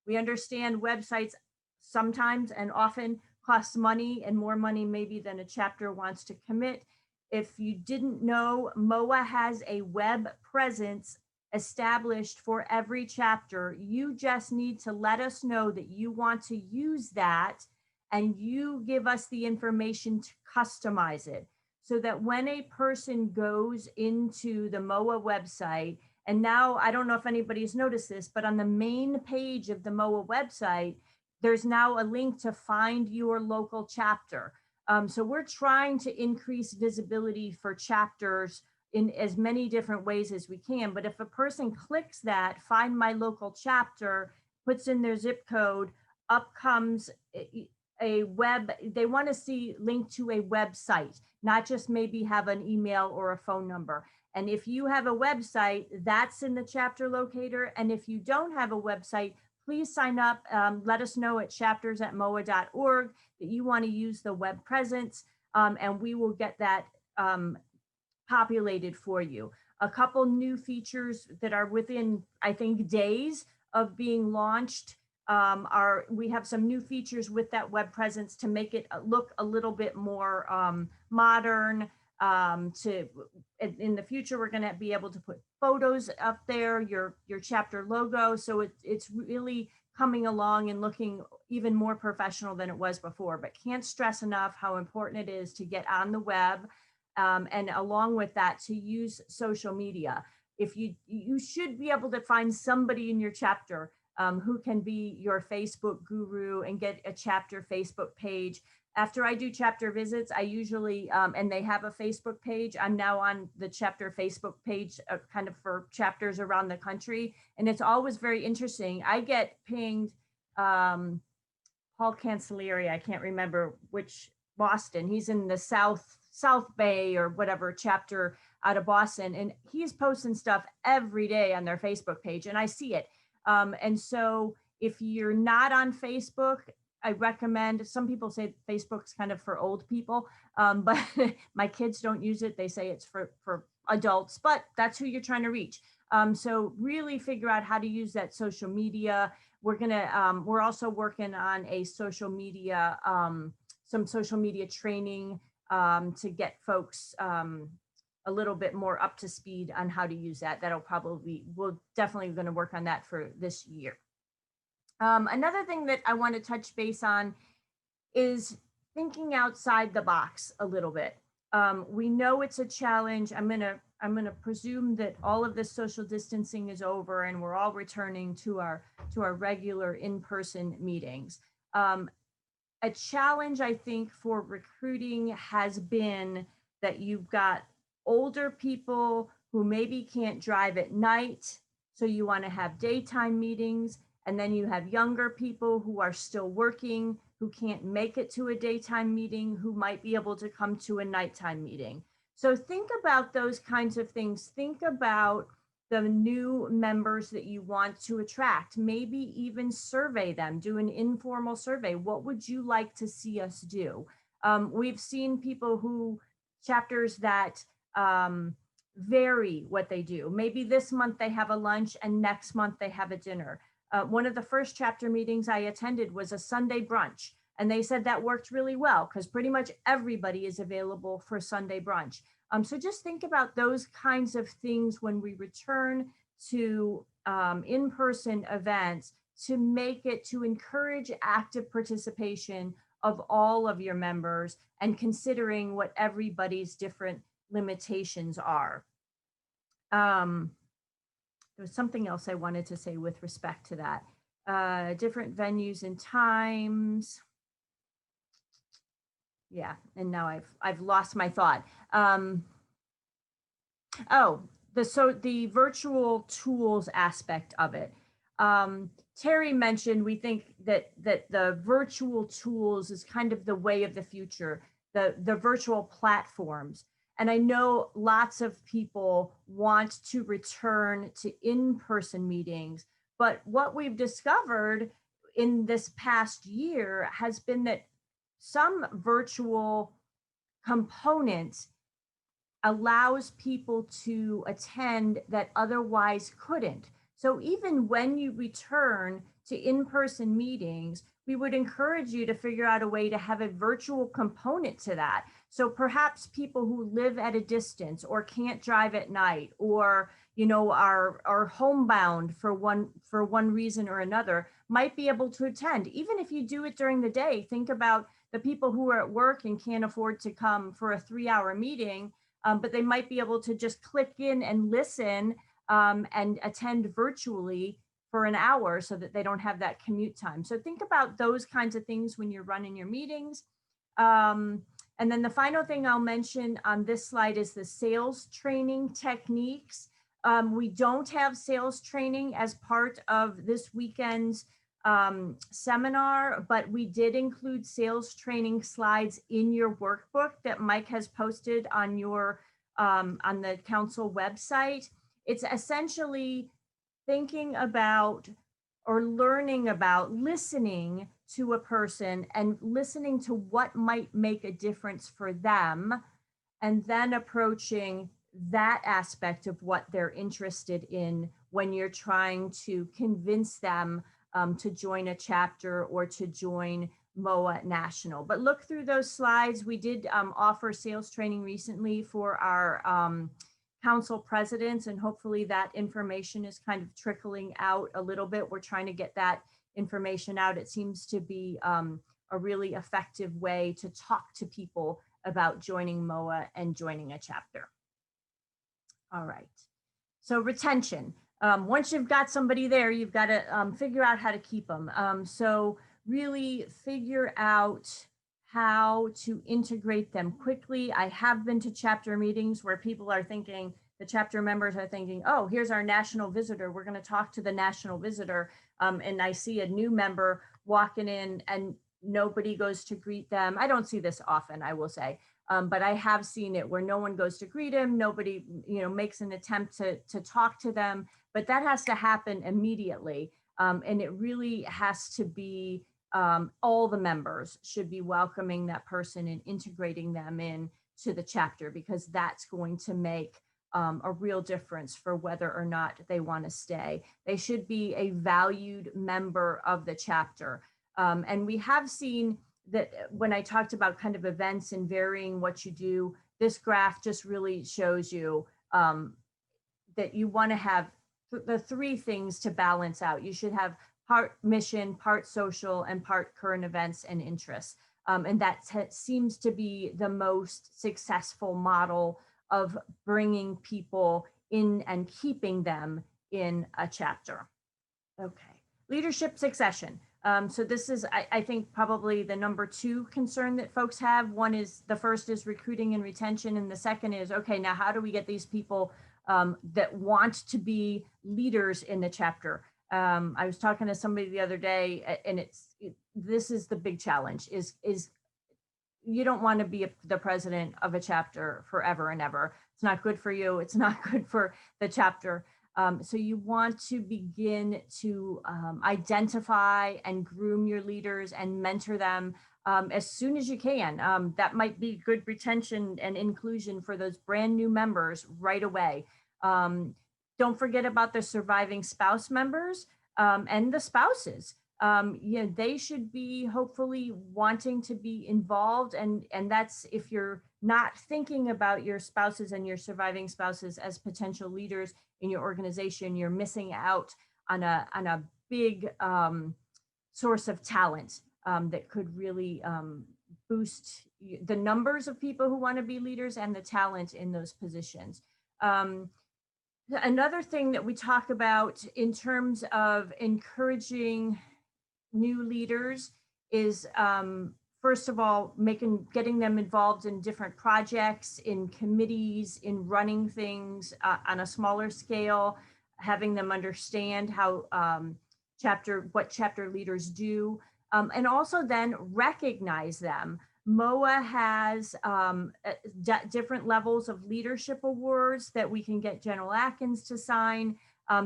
We understand websites sometimes and often cost money, and more money maybe than a chapter wants to commit. If you didn't know, MOA has a web presence established for every chapter. You just need to let us know that you want to use that, and you give us the information to customize it, so that when a person goes into the MOA website, and now I don't know if anybody's noticed this, but on the main page of the MOA website, there's now a link to find your local chapter. So we're trying to increase visibility for chapters in as many different ways as we can. But if a person clicks that, find my local chapter, puts in their zip code, up comes a web, they want to see linked to a website, not just maybe have an email or a phone number. And if you have a website, that's in the chapter locator. And if you don't have a website, please sign up. Let us know at chapters@moa.org that you want to use the web presence, and we will get that populated for you. A couple new features that are within, I think, days of being launched are, we have some new features with that web presence to make it look a little bit more modern. In the future, we're going to be able to put photos up there, your chapter logo. So it's really coming along and looking even more professional than it was before, but can't stress enough how important it is to get on the web. And along with that, to use social media. If you should be able to find somebody in your chapter who can be your Facebook guru and get a chapter Facebook page. After I do chapter visits, I usually, and they have a Facebook page, I'm now on the chapter Facebook page kind of for chapters around the country. And it's always very interesting. I get pinged, Paul Cancellieri, I can't remember which, Boston. He's in the South Bay or whatever chapter out of Boston. And he's posting stuff every day on their Facebook page, and I see it. And so if you're not on Facebook, I recommend, some people say Facebook's kind of for old people, but my kids don't use it. They say it's for adults, but that's who you're trying to reach. So really figure out how to use that social media. We're also working on a social media, some social media training to get folks a little bit more up to speed on how to use that. We're definitely going to work on that for this year. Another thing that I want to touch base on is thinking outside the box a little bit. We know it's a challenge. I'm gonna presume that all of this social distancing is over and we're all returning to our regular in-person meetings. A challenge, I think, for recruiting has been that you've got older people who maybe can't drive at night, so you want to have daytime meetings. And then you have younger people who are still working, who can't make it to a daytime meeting, who might be able to come to a nighttime meeting. So think about those kinds of things. Think about the new members that you want to attract. Maybe even survey them, do an informal survey. What would you like to see us do? We've seen people chapters that vary what they do. Maybe this month they have a lunch and next month they have a dinner. One of the first chapter meetings I attended was a Sunday brunch, and they said that worked really well because pretty much everybody is available for Sunday brunch. So just think about those kinds of things when we return to in-person events, to encourage active participation of all of your members and considering what everybody's different limitations are. There was something else I wanted to say with respect to that. Different venues and times. Yeah, and now I've lost my thought. The virtual tools aspect of it. Terri mentioned we think that the virtual tools is kind of the way of the future. the virtual platforms. And I know lots of people want to return to in-person meetings, but what we've discovered in this past year has been that some virtual components allows people to attend that otherwise couldn't. So even when you return to in-person meetings, we would encourage you to figure out a way to have a virtual component to that. So perhaps people who live at a distance or can't drive at night, or are homebound for one reason or another, might be able to attend. Even if you do it during the day, think about the people who are at work and can't afford to come for a 3-hour meeting, but they might be able to just click in and listen, and attend virtually for an hour so that they don't have that commute time. So think about those kinds of things when you're running your meetings. And then the final thing I'll mention on this slide is the sales training techniques. We don't have sales training as part of this weekend's seminar, but we did include sales training slides in your workbook that Mike has posted on the council website. It's essentially thinking about or learning about listening to a person and listening to what might make a difference for them, and then approaching that aspect of what they're interested in when you're trying to convince them to join a chapter or to join MOA National. But look through those slides. We did offer sales training recently for our council presidents, and hopefully that information is kind of trickling out a little bit. We're trying to get that information out. It seems to be a really effective way to talk to people about joining MOA and joining a chapter. All right, so retention. Once you've got somebody there, you've got to figure out how to keep them. So really figure out how to integrate them quickly. I have been to chapter meetings where people are thinking, the chapter members are thinking, oh, here's our national visitor. We're going to talk to the national visitor. And I see a new member walking in and nobody goes to greet them. I don't see this often, I will say. But I have seen it where no one goes to greet him. Nobody, makes an attempt to talk to them, but that has to happen immediately. And it really has to be, all the members should be welcoming that person and integrating them in to the chapter, because that's going to make a real difference for whether or not they want to stay. They should be a valued member of the chapter. And we have seen that when I talked about kind of events and varying what you do, this graph just really shows you that you want to have the three things to balance out. You should have part mission, part social, and part current events and interests. And that seems to be the most successful model of bringing people in and keeping them in a chapter. Okay, leadership succession. So this is, I think, probably the number 2 concern that folks have. The first is recruiting and retention. And the second is, okay, now how do we get these people that want to be leaders in the chapter? I was talking to somebody the other day, and this is the big challenge is you don't want to be the president of a chapter forever and ever. It's not good for you. It's not good for the chapter. So you want to begin to identify and groom your leaders and mentor them as soon as you can. That might be good retention and inclusion for those brand new members right away. Don't forget about the surviving spouse members and the spouses. They should be hopefully wanting to be involved. And that's if you're not thinking about your spouses and your surviving spouses as potential leaders in your organization, you're missing out on a big source of talent that could really boost the numbers of people who want to be leaders and the talent in those positions. Another thing that we talk about in terms of encouraging new leaders is first of all, getting them involved in different projects, in committees, in running things on a smaller scale, having them understand how what chapter leaders do, and also then recognize them MOA has different levels of leadership awards that we can get General Atkins to sign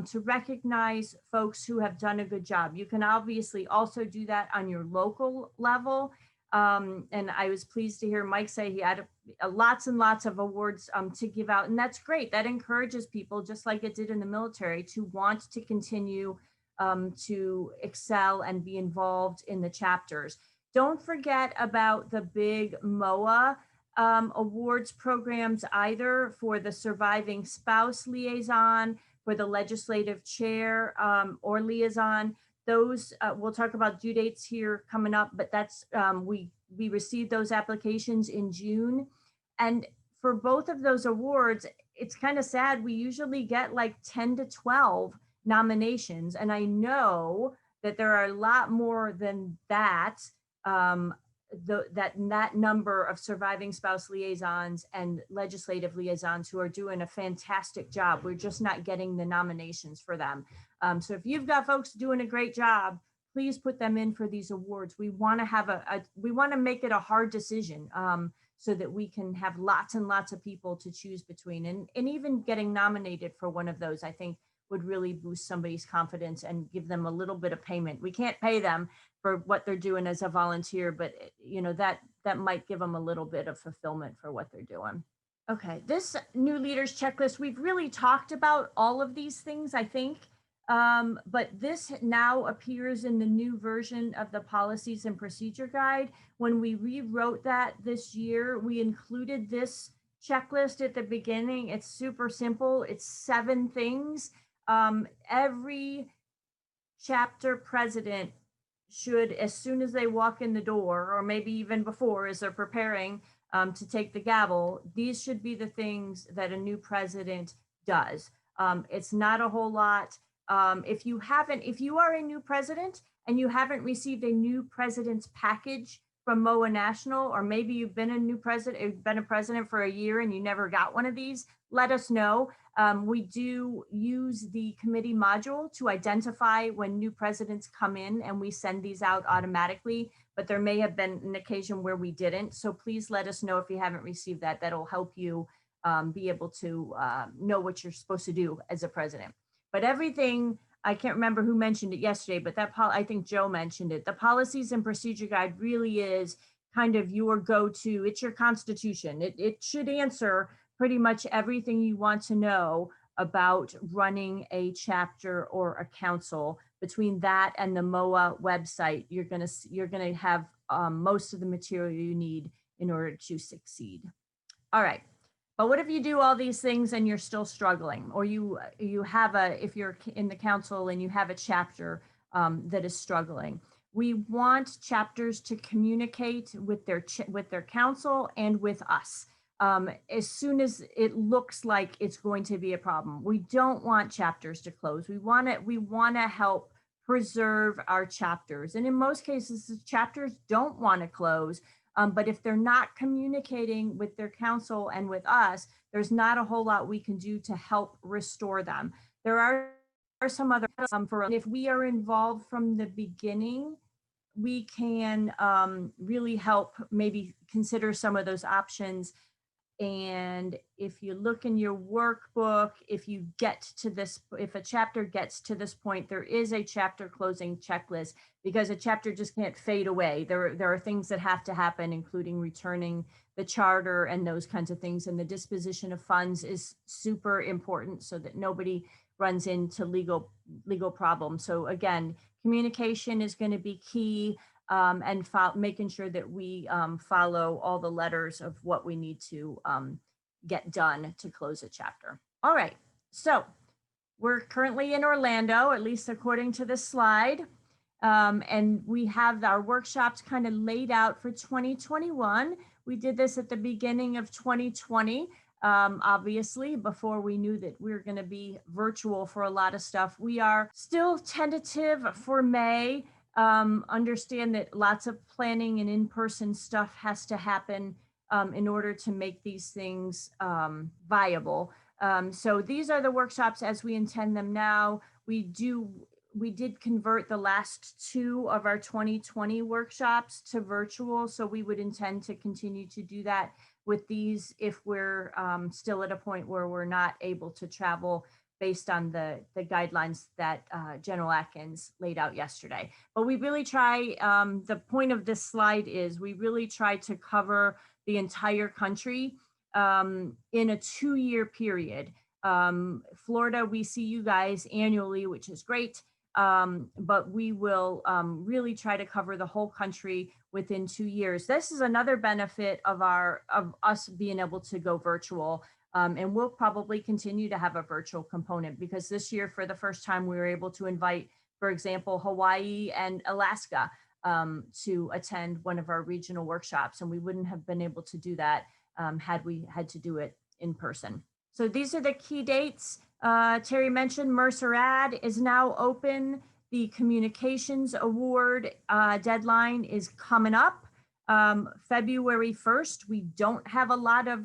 to recognize folks who have done a good job. You can obviously also do that on your local level. And I was pleased to hear Mike say he had lots and lots of awards to give out. And that's great. That encourages people, just like it did in the military, to want to continue to excel and be involved in the chapters. Don't forget about the big MOA awards programs either, for the surviving spouse liaison, for the legislative chair or liaison. Those we'll talk about due dates here coming up, but that's we received those applications in June. And for both of those awards, it's kind of sad. We usually get like 10 to 12 nominations. And I know that there are a lot more than that, that number of surviving spouse liaisons and legislative liaisons who are doing a fantastic job. We're just not getting the nominations for them. So if you've got folks doing a great job, please put them in for these awards. We want to have we want to make it a hard decision so that we can have lots and lots of people to choose between. And even getting nominated for one of those, I think, would really boost somebody's confidence and give them a little bit of payment. We can't pay them for what they're doing as a volunteer, but you know, that might give them a little bit of fulfillment for what they're doing. Okay, this new leaders checklist, we've really talked about all of these things, I think. But this now appears in the new version of the policies and procedure guide. When we rewrote that this year, we included this checklist at the beginning. It's super simple. It's 7 things. Every chapter president should, as soon as they walk in the door, or maybe even before, as they're preparing to take the gavel, these should be the things that a new president does. It's not a whole lot. If you are a new president and you haven't received a new president's package from MOA National, or maybe you've been a president for a year and you never got one of these, let us know. We do use the committee module to identify when new presidents come in, and we send these out automatically, but there may have been an occasion where we didn't. So please let us know if you haven't received that. That'll help you be able to know what you're supposed to do as a president. But everything, I can't remember who mentioned it yesterday, but I think Joe mentioned it. The policies and procedure guide really is kind of your go-to. It's your constitution. It should answer pretty much everything you want to know about running a chapter or a council. Between that and the MOA website, you're gonna have most of the material you need in order to succeed. All right. But what if you do all these things and you're still struggling, or you have if you're in the council and you have a chapter that is struggling? We want chapters to communicate with their council and with us as soon as it looks like it's going to be a problem. We don't want chapters to close. We want to help preserve our chapters. And in most cases, the chapters don't want to close. But if they're not communicating with their council and with us, there's not a whole lot we can do to help restore them. There are some other, if we are involved from the beginning, we can really help maybe consider some of those options. And if you look in your workbook, if a chapter gets to this point, there is a chapter closing checklist, because a chapter just can't fade away. There are things that have to happen, including returning the charter and those kinds of things. And the disposition of funds is super important so that nobody runs into legal problems. So again, communication is going to be key. And making sure that we follow all the letters of what we need to get done to close a chapter. All right, so we're currently in Orlando, at least according to this slide. And we have our workshops kind of laid out for 2021. We did this at the beginning of 2020, obviously, before we knew that we were going to be virtual for a lot of stuff. We are still tentative for May. Understand that lots of planning and in-person stuff has to happen in order to make these things viable. So these are the workshops as we intend them now. We do we did convert the last 2 of our 2020 workshops to virtual. So we would intend to continue to do that with these if we're still at a point where we're not able to travel based on the guidelines that General Atkins laid out yesterday. But we really try, the point of this slide is we really try to cover the entire country in a 2-year period. Florida, we see you guys annually, which is great. But we will really try to cover the whole country within 2 years. This is another benefit of us being able to go virtual. And we'll probably continue to have a virtual component because this year, for the first time, we were able to invite, for example, Hawaii and Alaska to attend one of our regional workshops. And we wouldn't have been able to do that had we had to do it in person. So these are the key dates. Terry mentioned Mercer Ad is now open. The Communications Award deadline is coming up February 1st. We don't have a lot of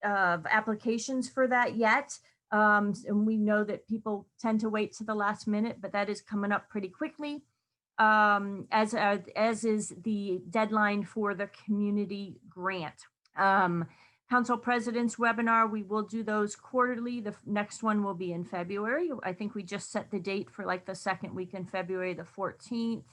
applications for that yet. And we know that people tend to wait to the last minute, but that is coming up pretty quickly. As is the deadline for the community grant. Council President's webinar, we will do those quarterly. The next one will be in February. I think we just set the date for like the second week in February, the 14th.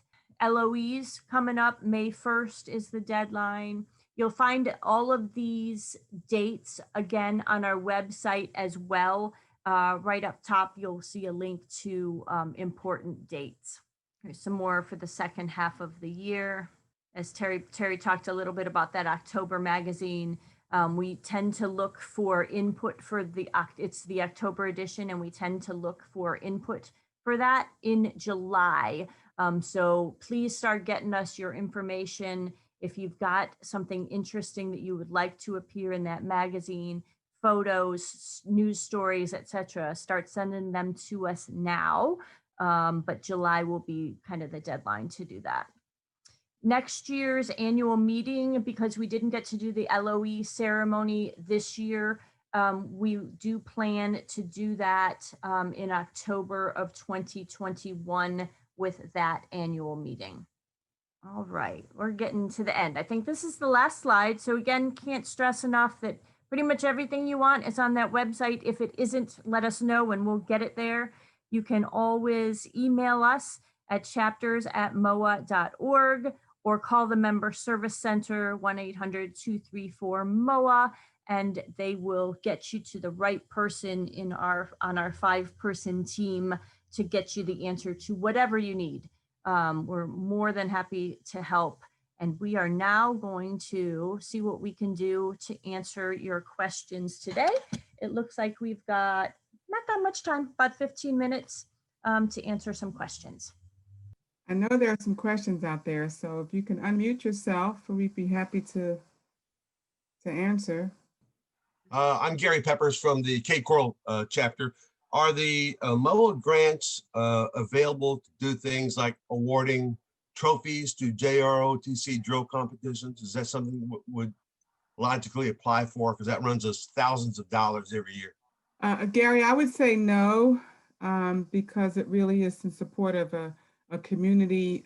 LOEs coming up, May 1st is the deadline. You'll find all of these dates again on our website as well. Right up top, you'll see a link to important dates. There's some more for the second half of the year. As Terry talked a little bit about that October magazine, we tend to look for input for it's the October edition, and we tend to look for input for that in July. So please start getting us your information. If you've got something interesting that you would like to appear in that magazine, photos, news stories, etc., start sending them to us now. But July will be kind of the deadline to do that. Next year's annual meeting, because we didn't get to do the LOE ceremony this year, we do plan to do that in October of 2021 with that annual meeting. All right, we're getting to the end. I think this is the last slide. So again, can't stress enough that pretty much everything you want is on that website. If it isn't, let us know and we'll get it there. You can always email us at chapters@moa.org or call the Member Service Center 1-800-234-MOA, and they will get you to the right person on our 5-person team to get you the answer to whatever you need. We're more than happy to help. And we are now going to see what we can do to answer your questions today. It looks like we've got not that much time, about 15 minutes to answer some questions. I know there are some questions out there, so if you can unmute yourself, we'd be happy to answer. I'm Gary Peppers from the Cape Coral chapter. Are the MOA grants available to do things like awarding trophies to JROTC drill competitions? Is that something that would logically apply for? Because that runs us thousands of dollars every year. Gary, I would say no, because it really is in support of a community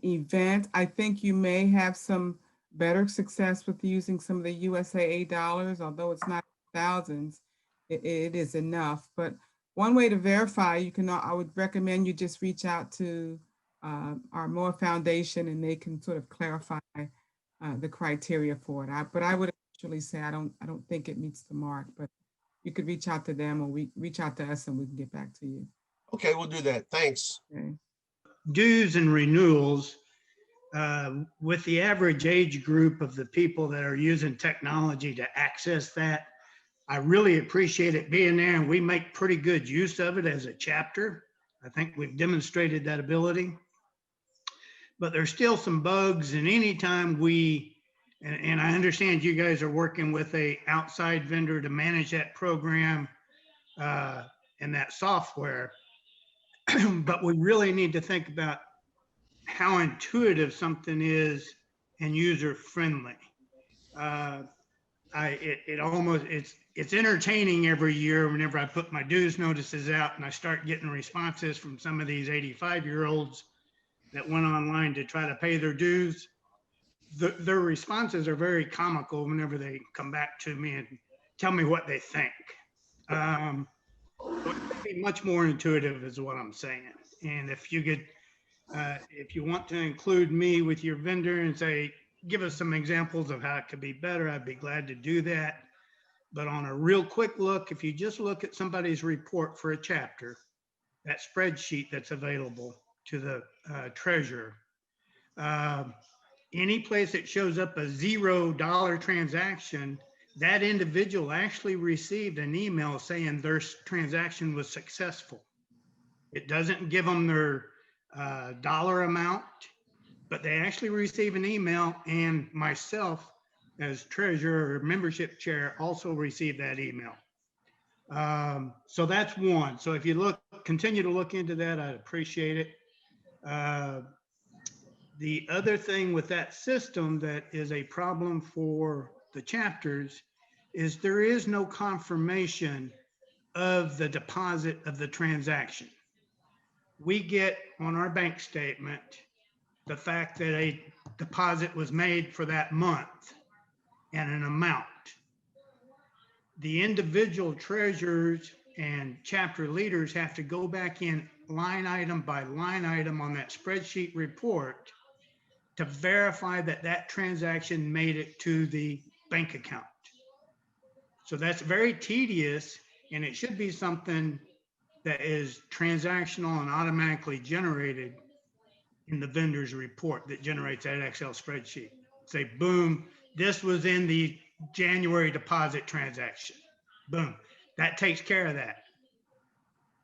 event. I think you may have some better success with using some of the USAA dollars, although it's not thousands, it is enough. But one way to verify, I would recommend you just reach out to our MOA Foundation, and they can sort of clarify the criteria for it. But I would actually say I don't think it meets the mark, but you could reach out to them, or we reach out to us and we can get back to you. Okay, we'll do that. Thanks. Okay. Dues and renewals, with the average age group of the people that are using technology to access that, I really appreciate it being there, and we make pretty good use of it as a chapter. I think we've demonstrated that ability. But there's still some bugs, and anytime and I understand you guys are working with a outside vendor to manage that program and that software, but we really need to think about how intuitive something is and user friendly. it's entertaining every year whenever I put my dues notices out and I start getting responses from some of these 85-year-olds that went online to try to pay their dues. Their responses are very comical whenever they come back to me and tell me what they think. So it could be much more intuitive is what I'm saying. And if you could, if you want to include me with your vendor and say, give us some examples of how it could be better, I'd be glad to do that. But on a real quick look, if you just look at somebody's report for a chapter, that spreadsheet that's available to the treasurer, any place that shows up a $0 transaction, that individual actually received an email saying their transaction was successful. It doesn't give them their dollar amount, but they actually receive an email, and myself as treasurer or membership chair also received that email. So that's one. So if you continue to look into that, I'd appreciate it. The other thing with that system that is a problem for the chapters is there is no confirmation of the deposit of the transaction. We get on our bank statement the fact that a deposit was made for that month and an amount. The individual treasurers and chapter leaders have to go back in line item by line item on that spreadsheet report to verify that that transaction made it to the bank account. So that's very tedious, and it should be something that is transactional and automatically generated in the vendor's report that generates that Excel spreadsheet. Say, boom, this was in the January deposit transaction. Boom, that takes care of that.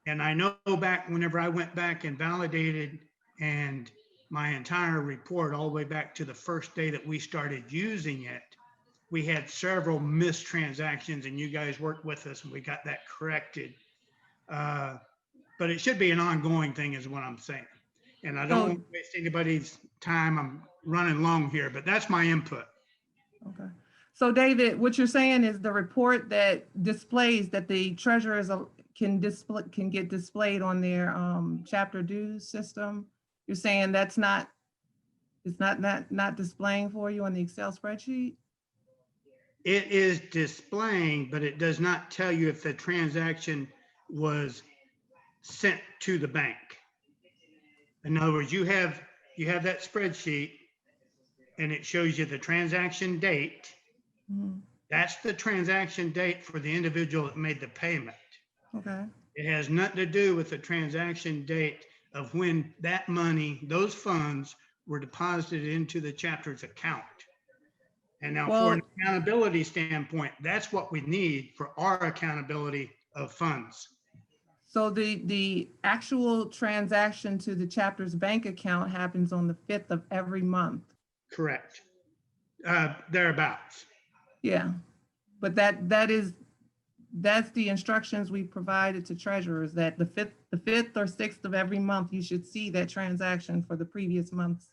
And I know back whenever I went back and validated and my entire report all the way back to the first day that we started using it, we had several missed transactions, and you guys worked with us and we got that corrected. But it should be an ongoing thing is what I'm saying. And I don't want to waste anybody's time. I'm running long here, but that's my input. Okay. So David, what you're saying is the report that displays that the treasurers can get displayed on their chapter dues system. You're saying that's not displaying for you on the Excel spreadsheet? It is displaying, but it does not tell you if the transaction was sent to the bank. In other words, you have that spreadsheet and it shows you the transaction date. Mm-hmm. That's the transaction date for the individual that made the payment. Okay. It has nothing to do with the transaction date of when that money, those funds were deposited into the chapter's account. And now for an accountability standpoint, that's what we need for our accountability of funds. So the actual transaction to the chapter's bank account happens on the 5th of every month. Correct. Thereabouts. Yeah, but that's the instructions we provided to treasurers, that the 5th or 6th of every month, you should see that transaction for the previous month's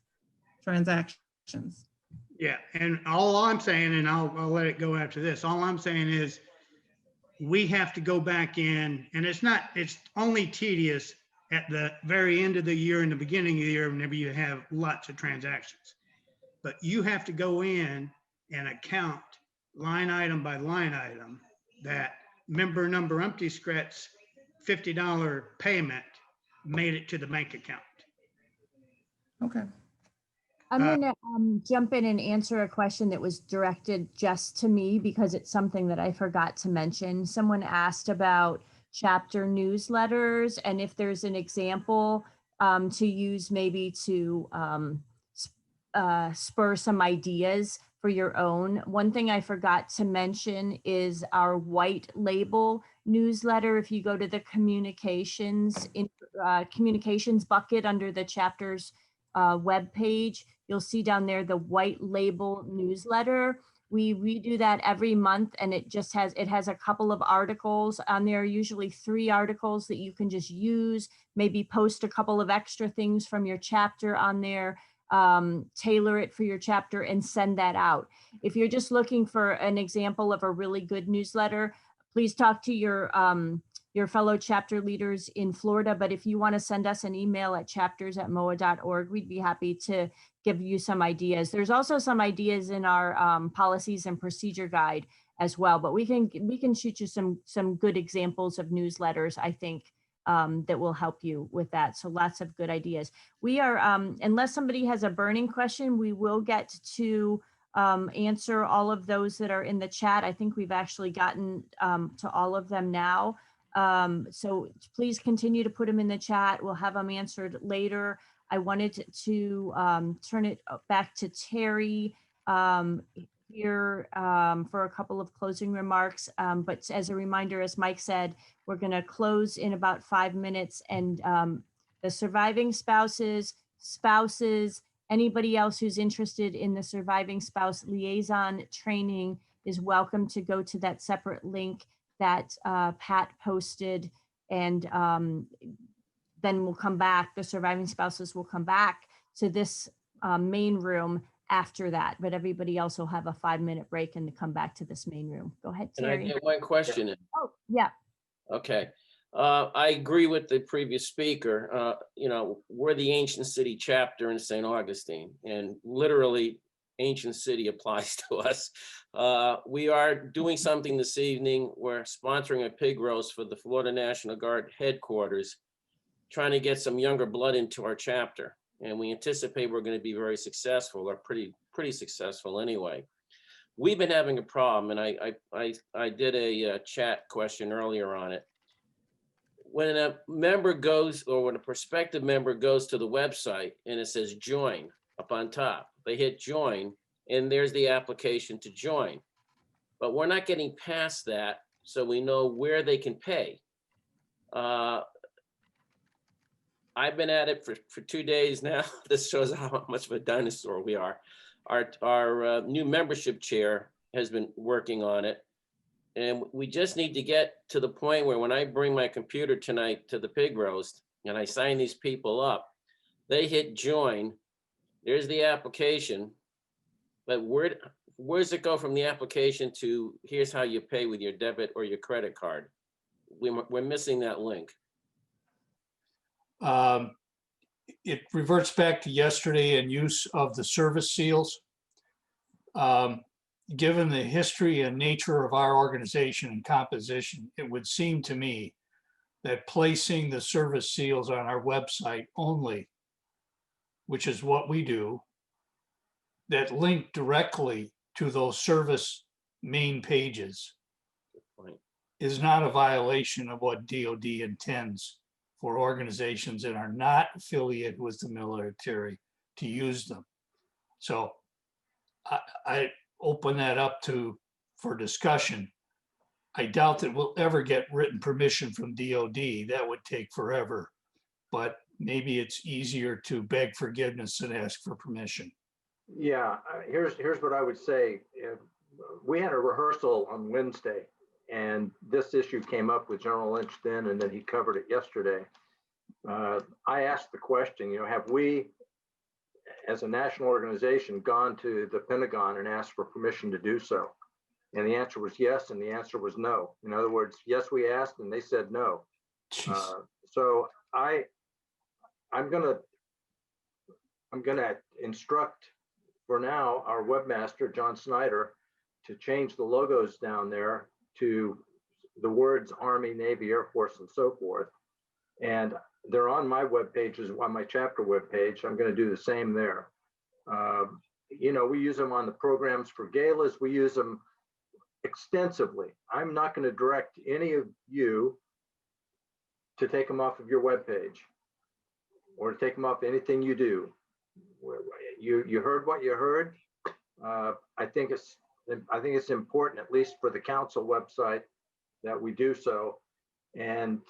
transactions. Yeah, and all I'm saying, and I'll let it go after this, all I'm saying is we have to go back in, and it's only tedious at the very end of the year and the beginning of the year whenever you have lots of transactions. But you have to go in and account line item by line item that member number empty scratch $50 payment made it to the bank account. Okay. I'm going to jump in and answer a question that was directed just to me because it's something that I forgot to mention. Someone asked about chapter newsletters and if there's an example to use maybe to spur some ideas for your own. One thing I forgot to mention is our white label newsletter. If you go to the communications bucket under the chapter's webpage, you'll see down there the white label newsletter. We redo that every month, and it has a couple of articles on there, usually 3 articles that you can just use, maybe post a couple of extra things from your chapter on there. tailor it for your chapter and send that out. If you're just looking for an example of a really good newsletter, please talk to your fellow chapter leaders in Florida. But if you want to send us an email at chapters@moa.org, we'd be happy to give you some ideas. There's also some ideas in our policies and procedure guide as well, but we can shoot you some good examples of newsletters, I think, that will help you with that. So lots of good ideas. We are, unless somebody has a burning question, we will get to answer all of those that are in the chat. I think we've actually gotten to all of them now. So please continue to put them in the chat. We'll have them answered later. I wanted to turn it back to Terri here for a couple of closing remarks. But as a reminder, as Mike said, we're going to close in about 5 minutes, and the surviving spouses, anybody else who's interested in the surviving spouse liaison training is welcome to go to that separate link that Pat posted, and then we'll come back. The surviving spouses will come back to this main room after that, but everybody else will have a 5-minute break and to come back to this main room. Go ahead, Can I Terri. get one question in? Oh, yeah. Okay. I agree with the previous speaker. You know, we're the Ancient City chapter in St. Augustine, and literally Ancient City applies to us. We are doing something this evening. We're sponsoring a pig roast for the Florida National Guard headquarters, trying to get some younger blood into our chapter. And we anticipate we're going to be very successful, or pretty successful anyway. We've been having a problem, and I did a chat question earlier on it. When a member goes, or when a prospective member goes to the website and it says join up on top, they hit join and there's the application to join. But we're not getting past that, so we know where they can pay. I've been at it for 2 days now. This shows how much of a dinosaur we are. Our new membership chair has been working on it. And we just need to get to the point where when I bring my computer tonight to the pig roast and I sign these people up, they hit join, there's the application, but where does it go from the application to here's how you pay with your debit or your credit card? We're missing that link. It reverts back to yesterday and use of the service seals. Given the history and nature of our organization and composition, it would seem to me that placing the service seals on our website only, which is what we do, that link directly to those service main pages is not a violation of what DoD intends for organizations that are not affiliated with the military to use them. So I open that up for discussion. I doubt that we'll ever get written permission from DoD. That would take forever, but maybe it's easier to beg forgiveness than ask for permission. Yeah, here's what I would say. We had a rehearsal on Wednesday, and this issue came up with General Lynch then, and then he covered it yesterday. I asked the question, have we, as a national organization, gone to the Pentagon and asked for permission to do so? And the answer was yes, and the answer was no. In other words, yes, we asked, and they said no. So I'm gonna instruct for now our webmaster, John Snyder, to change the logos down there to the words Army, Navy, Air Force, and so forth. And they're on my web pages, on my chapter web page. I'm going to do the same there. We use them on the programs for galas. We use them extensively. I'm not going to direct any of you to take them off of your web page or to take them off anything you do. You heard what you heard. I think it's important, at least for the council website, that we do so. And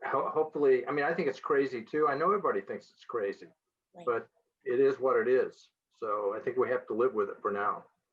hopefully, I think it's crazy too. I know everybody thinks it's crazy, right, but it is what it is. So I think we have to live with it for now.